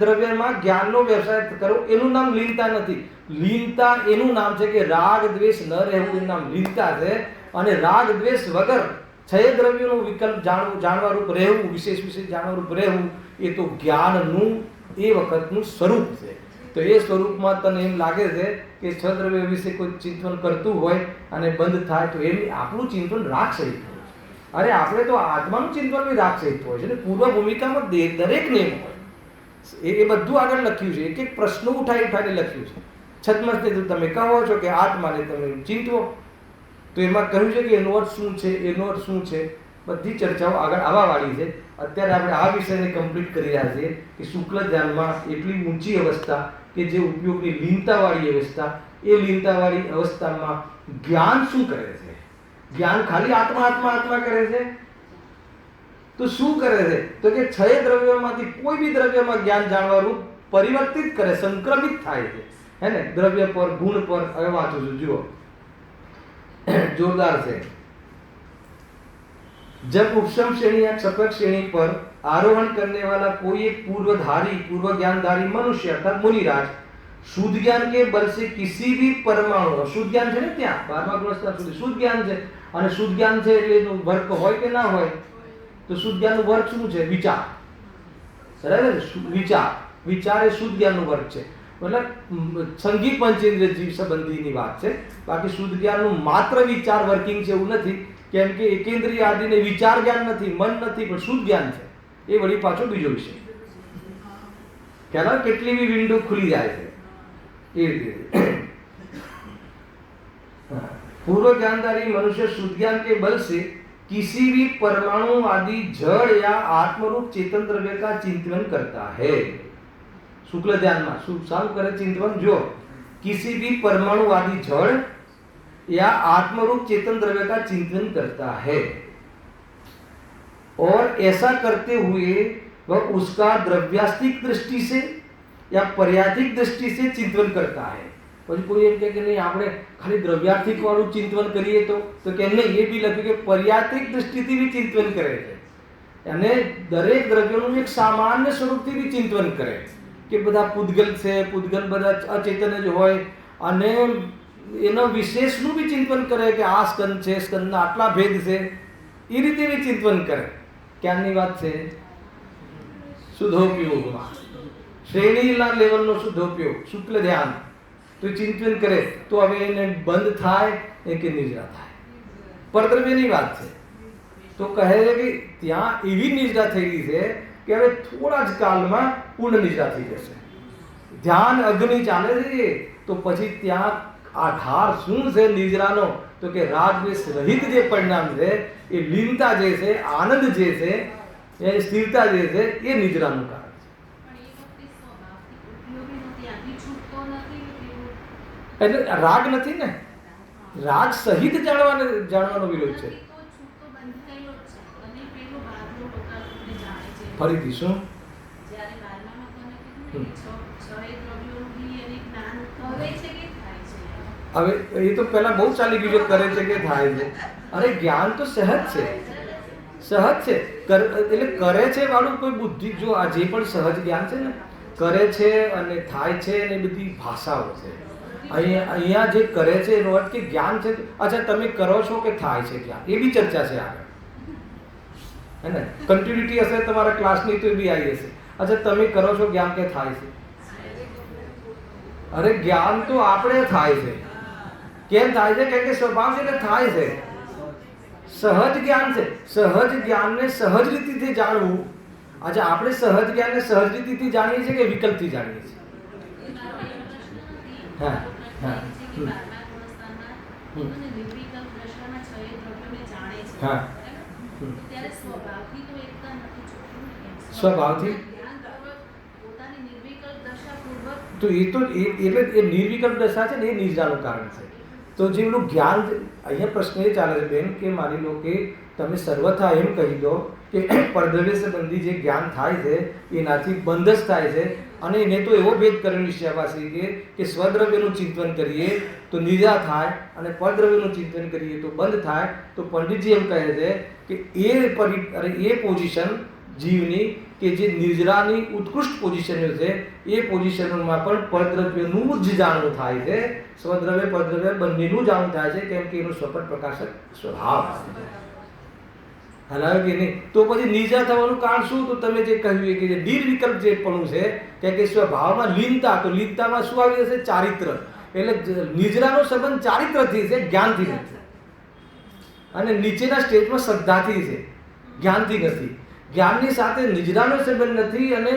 દ્રવ્યમાં જ્ઞાનનો વ્યવસાય કરો એનું નામ લીનતા નથી. લીનતા એનું નામ છે કે રાગ દ્વેષ ન રહેવું એનું નામ લીનતા છે. અને રાગ દ્વેષ વગર છ દ્રવ્યોનું વિકલ્પ જાણવા રૂપ રહેવું, વિશેષ જાણવા રૂપ રહેવું, એ તો જ્ઞાનનું એ વખતનું સ્વરૂપ છે. તો એ સ્વરૂપમાં તને એમ લાગે છે કે છ દ્રવ્ય વિશે કોઈ ચિંતન કરતું હોય અને બંધ થાય તો એમ આપણું ચિંતન રાગ સહિત હોય છે. અરે આપણે તો આત્માનું ચિંતન બી રાગ સહિત હોય છે ને. પૂર્વ ભૂમિકામાં દરેક નેમ હોય એ બધું આગળ લખ્યું છે. એક એક પ્રશ્નો ઉઠાવીને લખ્યું છે. છદ્મસ્તે તમે કહો છો કે આત્માને તમે ચિંતવો, તો એમાં કહ્યું છે કે એનો અર્થ શું છે, એનો અર્થ શું છે, બધી ચર્ચાઓ આગળ આવવા વાળી છે. અત્યારે આપણે આ વિષયને કમ્પ્લીટ કરી રહ્યા છીએ કે શુક્લ ધ્યાનમાં એટલી ઊંચી અવસ્થા કે જે ઉપયોગની લીનતાવાળી અવસ્થા, એ લીનતાવાળી અવસ્થામાં જ્ઞાન શું કરે છે? જ્ઞાન ખાલી આત્મા આત્મા આત્મા કરે છે તો શું કરે છે? તો કે છ દ્રવ્યોમાંથી કોઈ બી દ્રવ્યમાં જ્ઞાન જાણવાનું પરિવર્તિત કરે, સંક્રમિત થાય છે, હે ને, દ્રવ્ય પર, ગુણ પર. હવે વાંચું છું, જુઓ, जोरदार से. जब उपशम श्रेणी या क्षपक श्रेणी पर आरोहण करने वाला कोई एक पूर्व ज्ञानधारी मनुष्य अर्थात मुनिराज शुद्ध ज्ञान के बल से किसी भी परमाणु, शुद्ध ज्ञान है ना, त्या 12મા ગુણસ્તર સુધી શુદ્ધ જ્ઞાન છે, અને શુદ્ધ જ્ઞાન છે એટલે એનું વર્ગ હોય કે ના હોય, તો શુદ્ધ જ્ઞાનનું વર્ગ શું છે? વિચાર. બરાબર, વિચાર એ શુદ્ધ જ્ઞાનનું વર્ગ છે. મતલબ સંગીત પંચેન્દ્રિય જીવ સંબંધીની વાત છે. બાકી શુદ્ધ જ્ઞાનનું માત્ર વિચાર વર્કિંગ છે એવું નથી, કેમ કે એકેન્દ્રિય આદિને વિચાર જ્ઞાન નથી, મન નથી, પણ શુદ્ધ જ્ઞાન છે. એ વળી પાછો બીજો વિષય. ખ્યાલ કેટલી બી વિન્ડો ખુલી જાય છે એ રીતે. पूर्व ज्ञानधारी मनुष्य शुद्ध ज्ञान के बल से किसी भी परमाणु आदि जड़ या आत्मरूप चेतन द्रव्य का चिंतन करता है. शुक्ल ध्यान में શું કરે ચિંતન? જો किसी भी परमाणु आदि जड़ या आत्मरूप चेतन द्रव्य का चिंतन करता है और ऐसा करते हुए वह उसका द्रव्यास्तिक दृष्टि से या पर्याथिक दृष्टि से चिंतन करता है. પછી કોઈ એમ કે નહીં આપણે ખાલી દ્રવ્યાર્થિક વાળું ચિંતન કરીએ તો કે નહીં, એ બી લખ્યું કે પર્યાત્રિક દ્રષ્ટિથી બી ચિંતન કરે છે, અને દરેક દ્રવ્યોનું એક સામાન્ય સ્વરૂપથી બી ચિંતન કરે કે બધા પૂતગલ છે, પૂતગલ બધા અચેતન જ હોય, અને એનો વિશેષનું બી ચિંતન કરે કે આ સ્કંદ છે, સ્કંદના આટલા ભેદ છે, એ રીતે બી ચિંતન કરે. ક્યાંની વાત છે? શુદ્ધોપયોગમાં, શ્રેણીના લેવલનો શુદ્ધોપયોગ, શુક્લ ધ્યાન. તો ચિંતન કરે તો હવે એને બંધ થાય કે નિદ્રા થાય, પરદ્રવ્યની વાત છે. તો કહે છે કે ત્યાં એવી નિદ્રા થઈ છે કે હવે થોડા જ કાલમાં પૂર્ણ નિદ્રા થઈ જશે. ધ્યાન અગ્નિ ચાલે છે તો પછી ત્યાં આધાર શું છે નિદ્રાનો, તો કે રાગ દ્વેષ રહિત જે પરિણામ છે એ લીનતા જે છે, આનંદ જે છે, એ સ્થિરતા જે છે એ નિદ્રાનું કારણ છે. એટલે રાગ નથી ને, રાગ સહિત જાણવાનો વિરોધ છે. ફરીથી શું? હવે એ તો પહેલા બહુ ચાલી ગયું કરે છે કે થાય છે. અરે જ્ઞાન તો સહજ છે, સહજ છે. એટલે કરે છે વાળું કોઈ બુદ્ધિ, જો આ જે પણ સહજ જ્ઞાન છે ને, કરે છે અને થાય છે ને એ બધી ભાષાઓ છે. અહીંયા જે કરે છે એનો અર્થ કે જ્ઞાન છે. અચ્છા તમે કરો છો કે થાય છે જ્ઞાન, એ બી ચર્ચા છે આગળ, હે ને? કન્ટિન્યુટી હશે તમારા ક્લાસની તો એ બી આવી હશે. અચ્છા તમે કરો છો જ્ઞાન કે થાય છે? અરે જ્ઞાન તો આપણે થાય છે. કેમ થાય છે? કારણ કે સ્વભાવ છે એટલે થાય છે. સહજ જ્ઞાન છે. સહજ જ્ઞાનને સહજ રીતિથી જાણવું. આજે આપણે સહજ જ્ઞાનને સહજ રીતિથી જાણીએ છીએ કે વિકલ્પથી જાણીએ છીએ? હા હા હા સ્વભાવથી તો એ તો એટલે એ નિર્વિકલ્પ દશા છે ને એ નિદ્રાનું કારણ છે. તો જે એનું જ્ઞાન, અહીંયા પ્રશ્ન એ ચાલે છે બેન કે માની લો કે તમે સર્વથા એમ કહી દો કે પરદ્રવ્ય સંબંધી જે જ્ઞાન થાય છે એનાથી બંધ જ થાય છે, અને એને તો એવો ભેદ કર્યો નિશ્ચયવાસી કે સ્વદ્રવ્યનું ચિંતન કરીએ તો નિદ્રા થાય અને પરદ્રવ્યનું ચિંતન કરીએ તો બંધ થાય. તો પંડિતજી એમ કહે છે કે એ પોઝિશન જીવની કે જે નિદ્રાની ઉત્કૃષ્ટ પોઝિશનો છે એ પોઝિશનોમાં પણ પરદ્રવ્યનું જ જાણવું થાય છે. સ્વદ્રવ્ય પરદ્રવ્ય બંનેનું જાણવું થાય છે, કેમ કે એનું સ્વપટ પ્રકાશક સ્વભાવ હલાવે કે નહીં. તો પછી નિદ્રા થવાનું કારણ શું? તો તમે જે કહ્યું કે જે નિર્વિકલ્પ જે પણ છે કે સ્વભાવમાં લીનતા, તો લીનતામાં શું આવી જશે? ચારિત્ર. એટલે નિદ્રાનો સંબંધ ચારિત્રથી છે, જ્ઞાનથી નથી. અને નીચેના સ્ટેજમાં શ્રદ્ધાથી છે, જ્ઞાનથી નથી. જ્ઞાનની સાથે નિદ્રાનો સંબંધ નથી અને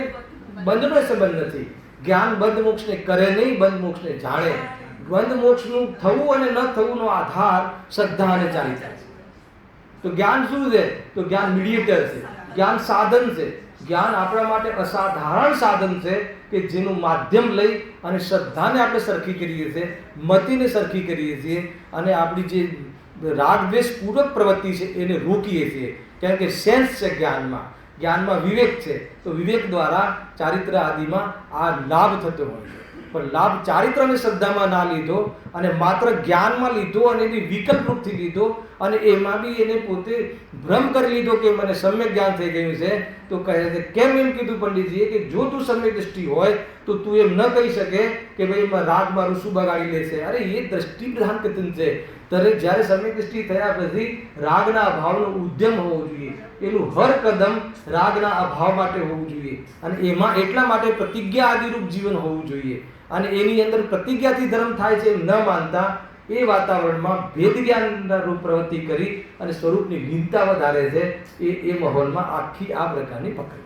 બંધનો સંબંધ નથી. જ્ઞાન બંધ મોક્ષને કરે નહીં, બંધ મોક્ષને જાણે. બંધ મોક્ષનું થવું અને ન થવુંનો આધાર શ્રદ્ધા અને ચારિત્ર છે. તો જ્ઞાન શું છે? તો જ્ઞાન મીડિયેટર છે, જ્ઞાન સાધન છે. જ્ઞાન આપણા માટે અસાધારણ સાધન છે કે જેનું માધ્યમ લઈ અને શ્રદ્ધાને આપણે સરખી કરીએ છીએ, મતિને સરખી કરીએ છીએ, અને આપણી જે રાગ દ્વેષ પૂરક પ્રવૃત્તિ છે એને રોકીએ છીએ. કારણ કે સેન્સ છે જ્ઞાનમાં વિવેક છે. તો વિવેક દ્વારા ચારિત્ર આદિમાં આ લાભ થતો હોય છે. પણ લાભ ચારિત્ર અને શ્રદ્ધામાં ના લીધો અને માત્ર જ્ઞાનમાં લીધો અને એની વિકલ્પ રૂપથી લીધો, અને એમાં બી એને પોતે ભ્રમ કરી લીધો કે મને સમ્યક જ્ઞાન થઈ ગયું છે. તો કહે છે કેમ એમ કીધું પંડિતજીએ કે જો તું સમ્યક દ્રષ્ટિ હોય તો તું એમ ન કહી શકે કે ભાઈ રાગ મારું શું બગાડી લેશે. અરે એ દ્રષ્ટિ પ્રધાન કથન છે. ત્યારે જ્યારે સમ્યક દ્રષ્ટિ થયા પછી રાગના અભાવનો ઉદ્યમ હોવો જોઈએ. એનું હર કદમ રાગના અભાવ માટે હોવું જોઈએ, અને એમાં એટલા માટે પ્રતિજ્ઞા આદિરૂપ જીવન હોવું જોઈએ. અને એની અંદર પ્રતિજ્ઞાથી ધર્મ થાય છે એમ ન માનતા એ વાતાવરણમાં ભેદ જ્ઞાનના રૂપ પ્રવૃત્તિ કરી અને સ્વરૂપની લીનતા વધારે છે. એ માહોલમાં આખી આ પ્રકારની પકડ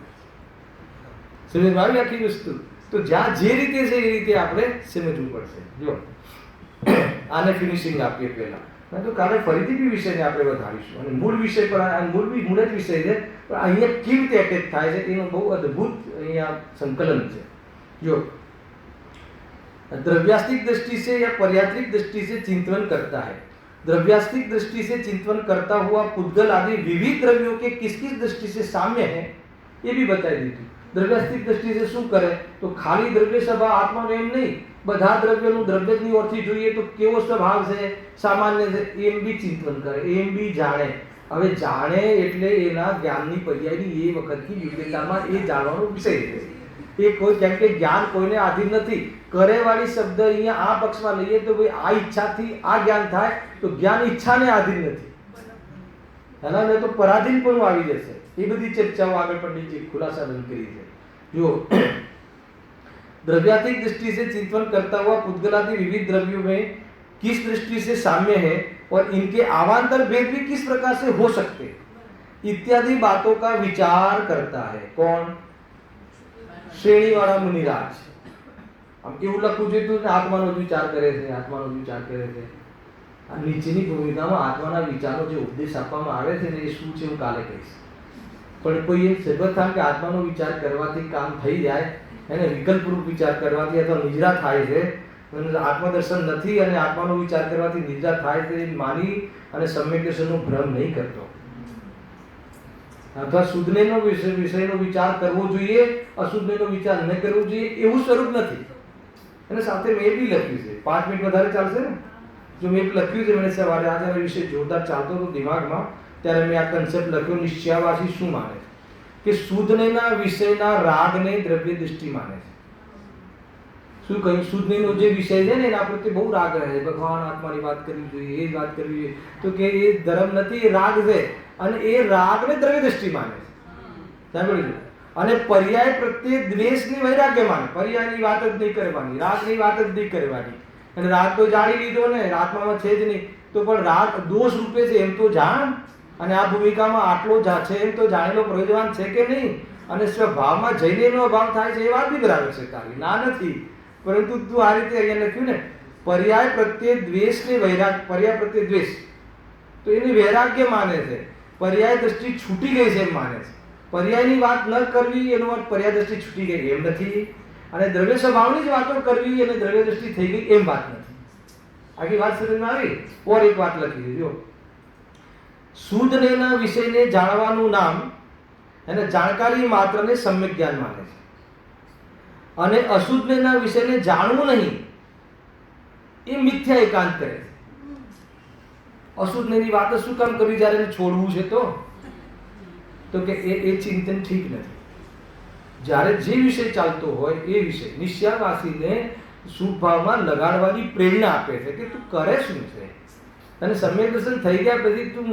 સમજમાં આવી આખી વસ્તુ. તો જ્યાં જે રીતે છે એ રીતે આપણે સમજવું પડશે. જો આને ફિનિશિંગ આપીએ પહેલા, તો કારણ ફરીથી બી વિષયને આપણે વધારીશું અને મૂળ વિષય પર મૂળ જ વિષય છે, પણ અહીંયા કેવી રીતે એટેચ થાય છે એનું બહુ અદ્ભુત અહીંયા સંકલન છે. જો द्रव्यास्तिक दृष्टि से या पर्यात्रिक दृष्टि से चिंतन करता है. द्रव्यास्तिक दृष्टि से चिंतन करता हुआ पुद्गल आदि विविध द्रव्यों के किस किस दृष्टि से साम्य है ये भी बताई दी थी. द्रव्यास्तिक दृष्टि से શું કરે? તો ખાલી દ્રવ્ય સ્વભાવ આત્માનો એમ નહીં, બધા દ્રવ્યનું દ્રવ્યની ઓરથી જોઈએ તો કેવો સ્વભાવ છે, સામાન્ય છે, એમ બી ચિંતન કરે, એમ બી જાણે. હવે જાણે એટલે એના જ્ઞાનની પર્યાયની એ વખતની યોગ્યતામાં એ જાણવાનો વિષય છે. એ કોઈ, કેમ કે જ્ઞાન કોઈને આધીન નથી. કરેવાળી શબ્દ અહીંયા આ પક્ષમાં લઈએ તો ભાઈ આ ઈચ્છાથી આ જ્ઞાન થાય, તો જ્ઞાન ઈચ્છાને આધીન નથી, હેના ને તો પરાધીન પણ આવી જશે. એ બધી ચર્ચાઓ આગળ પંડિતજી ખુલાસા કરી છે. જો द्रव्यात्मिक दृष्टि से चिंतन करता हुआ पुद्गलादि विविध द्रव्यों में किस दृष्टि से साम्य है और इनके आवांतर भेद भी किस प्रकार से हो सकते इत्यादि बातों का विचार करता है. कौन? श्रेणी वाला मुनिराज. આમ કેવું લખવું જોઈએ તું આત્માનો વિચાર કરે છે, આત્માનો વિચાર કરે છે. આ નીચેની ભૂમિકામાં આત્માના વિચારો જે ઉપદેશ આપવામાં આવે છે ને એ શું છે હું કાલે કહીશ. પણ કોઈ એમ સર્વથામ કે આત્માનો વિચાર કરવાથી કામ થઈ જાય, એને વિકલ્પરૂપ વિચાર કરવાથી અથવા નિદ્રા થાય છે, આત્મદર્શન નથી અને આત્માનો વિચાર કરવાથી નિદ્રા થાય છે માની અને સમ્યક દર્શનનો ભ્રમ નહીં કરતો. અથવા શુદ્ધનો વિષયનો વિચાર કરવો જોઈએ, અશુદ્ધનો વિચાર ન કરવો જોઈએ એવું સ્વરૂપ નથી. અને સાથે મેં બી લખ્યું છે, 5 મિનિટ વધારે ચાલશે ને? જો મેં લખ્યું છે, મને સવારે આજે વિષય જોરદાર ચાલતો હતો દિમાગમાં, ત્યારે મેં આ કન્સેપ્ટ લખ્યો, નિશ્ચયવાસી શું માને છે કે શુદ્ધના વિષયના રાગને દ્રવ્ય દૃષ્ટિ માને છે. શું કહ્યું? શુદ્ધનો જે વિષય છે ને એના પ્રત્યે બહુ રાગ રહે છે, ભગવાન આત્માની વાત કરવી જોઈએ, એ વાત કરવી જોઈએ, તો કે એ ધર્મ નથી, એ રાગ છે. અને એ રાગને દ્રવ્ય દૃષ્ટિ માને છે. સાંભળ્યું? અને પર્યાય પ્રત્યે દ્વેષની વૈરાગ્ય માને. પર્યાયની વાત જ નહીં કરવાની, રાગની વાત જ નહીં કરવાની. અને રાગ તો જાણી લીધો ને, આત્મામાં છે જ નહીં, તો પણ રાગ દોષ રૂપે છે એમ તો જાણ. અને આ ભૂમિકામાં આટલો છે એમ તો જાણેલો પ્રયોજવાન છે કે નહીં. અને સ્વભાવમાં જઈને એનો અભાવ થાય છે એ વાત બી બરાબર છે તારી, ના નથી. પરંતુ તું આ રીતે અહીંયા લખ્યું ને, પર્યાય પ્રત્યે દ્વેષને પર્યાય પ્રત્યે દ્વેષ, તો એની વૈરાગ્ય માને છે. પર્યાય દ્રષ્ટિ છૂટી ગઈ છે એમ માને છે. પર્યાયની વાત ન કરવી એનો અર્થ પર્યાય દ્રષ્ટિ છૂટી ગઈ એમ નથી. અને દ્રવ્ય સ્વભાવની જ વાતો કરવી અને દ્રવ્ય દ્રષ્ટિ થઈ ગઈ એમ વાત નથી. આખી વાત સમજમાં આવી? ઓર એક વાત લખી દીધી, શુદ્ધના વિષયને જાણવાનું નામ અને જાણકારી માત્રને સમ્યક જ્ઞાન માને છે. અને અશુદ્ધના વિષયને જાણવું નહીં એ મિથ્યા એકાંત કરે છે. અશુદ્ધની વાત શું કામ કરવી જ્યારે એને છોડવું છે? તો કે એ ચિંતન ઠીક નથી. જ્યારે જે વિષય ચાલતો હોય એ વિષય નિશ્ચયવાસીને શુભ ભાવમાં લગાડવાની પ્રેરણા આપે છે કે તું કરે શું છે. અને સમ્યક દર્શન થઈ ગયા પછી તું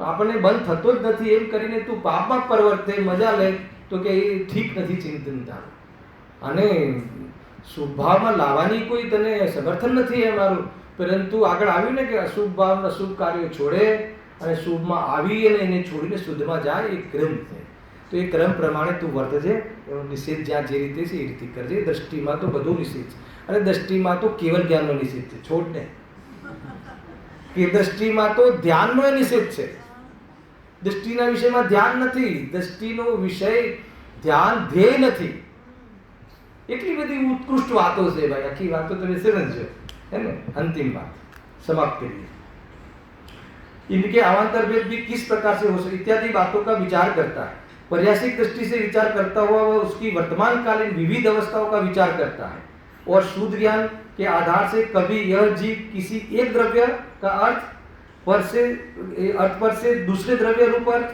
આપણને બંધ થતો જ નથી એમ કરીને તું પાપમાં પરવર્તે મજા લે, તો કે એ ઠીક નથી ચિંતન તારું. અને શુભ ભાવમાં લાવવાની કોઈ તને સમર્થન નથી એ મારું, પરંતુ આગળ આવ્યું ને કે અશુભ ભાવ અશુભ કાર્યો છોડે અને શુભમાં આવી અને એને છોડીને શુદ્ધમાં જાય, એ ક્રમ છે. તો એ ક્રમ પ્રમાણે તું વર્તજે. એનો નિષેધ જ્યાં જે રીતે છે એ રીતે કરજે. દ્રષ્ટિમાં તો બધું નિષેધ છે. અને દ્રષ્ટિમાં તો કેવલ જ્ઞાનનો નિષેધ છે, છોડને. કે દ્રષ્ટિમાં તો ધ્યાનનો નિષેધ છે. દ્રષ્ટિના વિષયમાં ધ્યાન નથી. દ્રષ્ટિનો વિષય ધ્યાન ધ્યેય નથી. એટલી બધી ઉત્કૃષ્ટ વાતો છે ભાઈ, આખી વાતો તમે સમજો, है ना? अंतिम बात समाप्त करिए. इनके अवान्तर भेद भी किस प्रकार से हो सकते इत्यादि बातों का विचार करता है. पर्यासिक दृष्टि से विचार करता हुआ वह उसकी वर्तमान कालीन विविध अवस्थाओं का विचार करता है. और शुद्ध ज्ञान के आधार से कभी यह जीव किसी एक द्रव्य का अर्थ पर से दूसरे द्रव्य रूप अर्थ,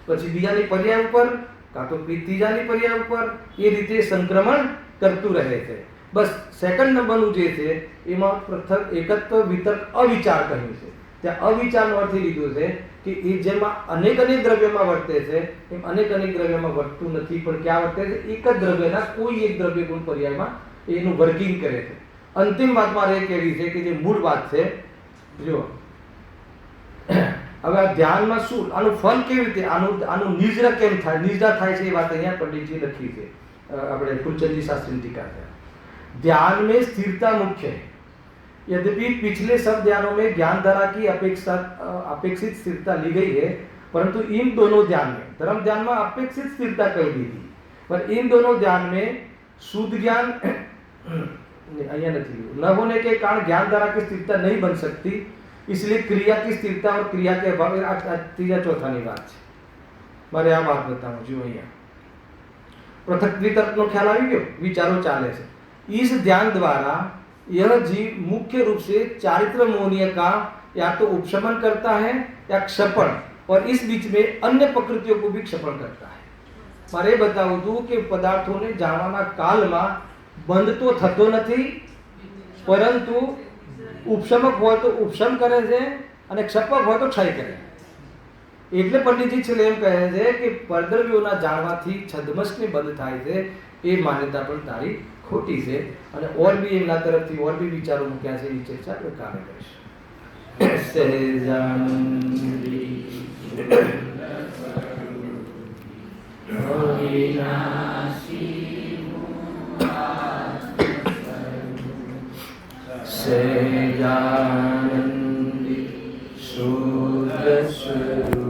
પછી બીજાની પર્યાય ઉપર કાં તો ત્રીજાની પર્યાય ઉપર એ રીતે સંક્રમણ કરતું રહે છે. બસ સેકન્ડ નંબરનું જે છે એમાં પ્રથમ એકત્વ વિતર્ક અવિચાર કહ્યું છે. ત્યાં અવિચારનો અર્થ એ લીધો છે કે એ જેમાં અનેક દ્રવ્યમાં વર્તે છે એમ અનેક દ્રવ્યમાં વર્તતું નથી, પણ ક્યાં વર્તે છે? એક જ દ્રવ્યના કોઈ એક દ્રવ્ય ગુણ પર્યાયમાં એનું વર્કિંગ કરે છે. અંતિમ વાત મારે એ કહેવી છે કે જે મૂળ વાત છે, જો હવે આ ધ્યાનમાં શું, આનું ફલ કેવી રીતે, આનું નિદ્રા કેમ થાય, નિદ્રા થાય છે એ વાત અહીંયા પંડિતજી લખી છે, આપણે ફૂલચંદજી શાસ્ત્રીની ટીકા છે. ध्यान में स्थिरता मुख्य है. यद्यपि पिछले सब ध्यानों में ज्ञान धारा की अपेक्षित स्थिरता ली गई है, परंतु इन दोनों ध्यान में, धर्म ध्यान में अपेक्षित स्थिरता कही दी थी, पर इन दोनों ध्यान में शुद्ध ज्ञान न होने के कारण ज्ञान धारा की स्थिरता नहीं बन सकती. इसलिए क्रिया की स्थिरता और क्रिया के अभाव तीजा चौथानी बात है. मारे आ बात बताऊं जो अहियां पृथक वितर्कનો ખ્યાલ આવી ગયો, વિચારો ચાલે છે. इस ध्यान द्वारा यह जीव मुख्य रूप से चारित्र मोहनीय का या तो उपशमन करता है या क्षपण, और इस बीच में अन्य प्रकृतियों को भी क्षपण करता है. मारे बताऊं तू कि पदार्थों ने जाणवाना कालમાં બંધ તો થતો નથી, પરંતુ ઉપશમક હોય તો ઉપશમ કરે છે અને ક્ષપક હોય તો ક્ષય કરે. એટલે પંડિતજી છેલ્લે એમ કહે છે કે પરદ્રવ્યોના જાણવાથી છદ્મસને બંધ થાય છે, એ માન્યતા પણ તારી ખોટી છે. અને ઓર બી એમના તરફથી ઓર બી વિચારો મૂક્યા છે, એ ચર્ચા કાલે કરીશું. સહેજાનંદી સહેજાનંદી શુદ્ધ સ્વરૂપ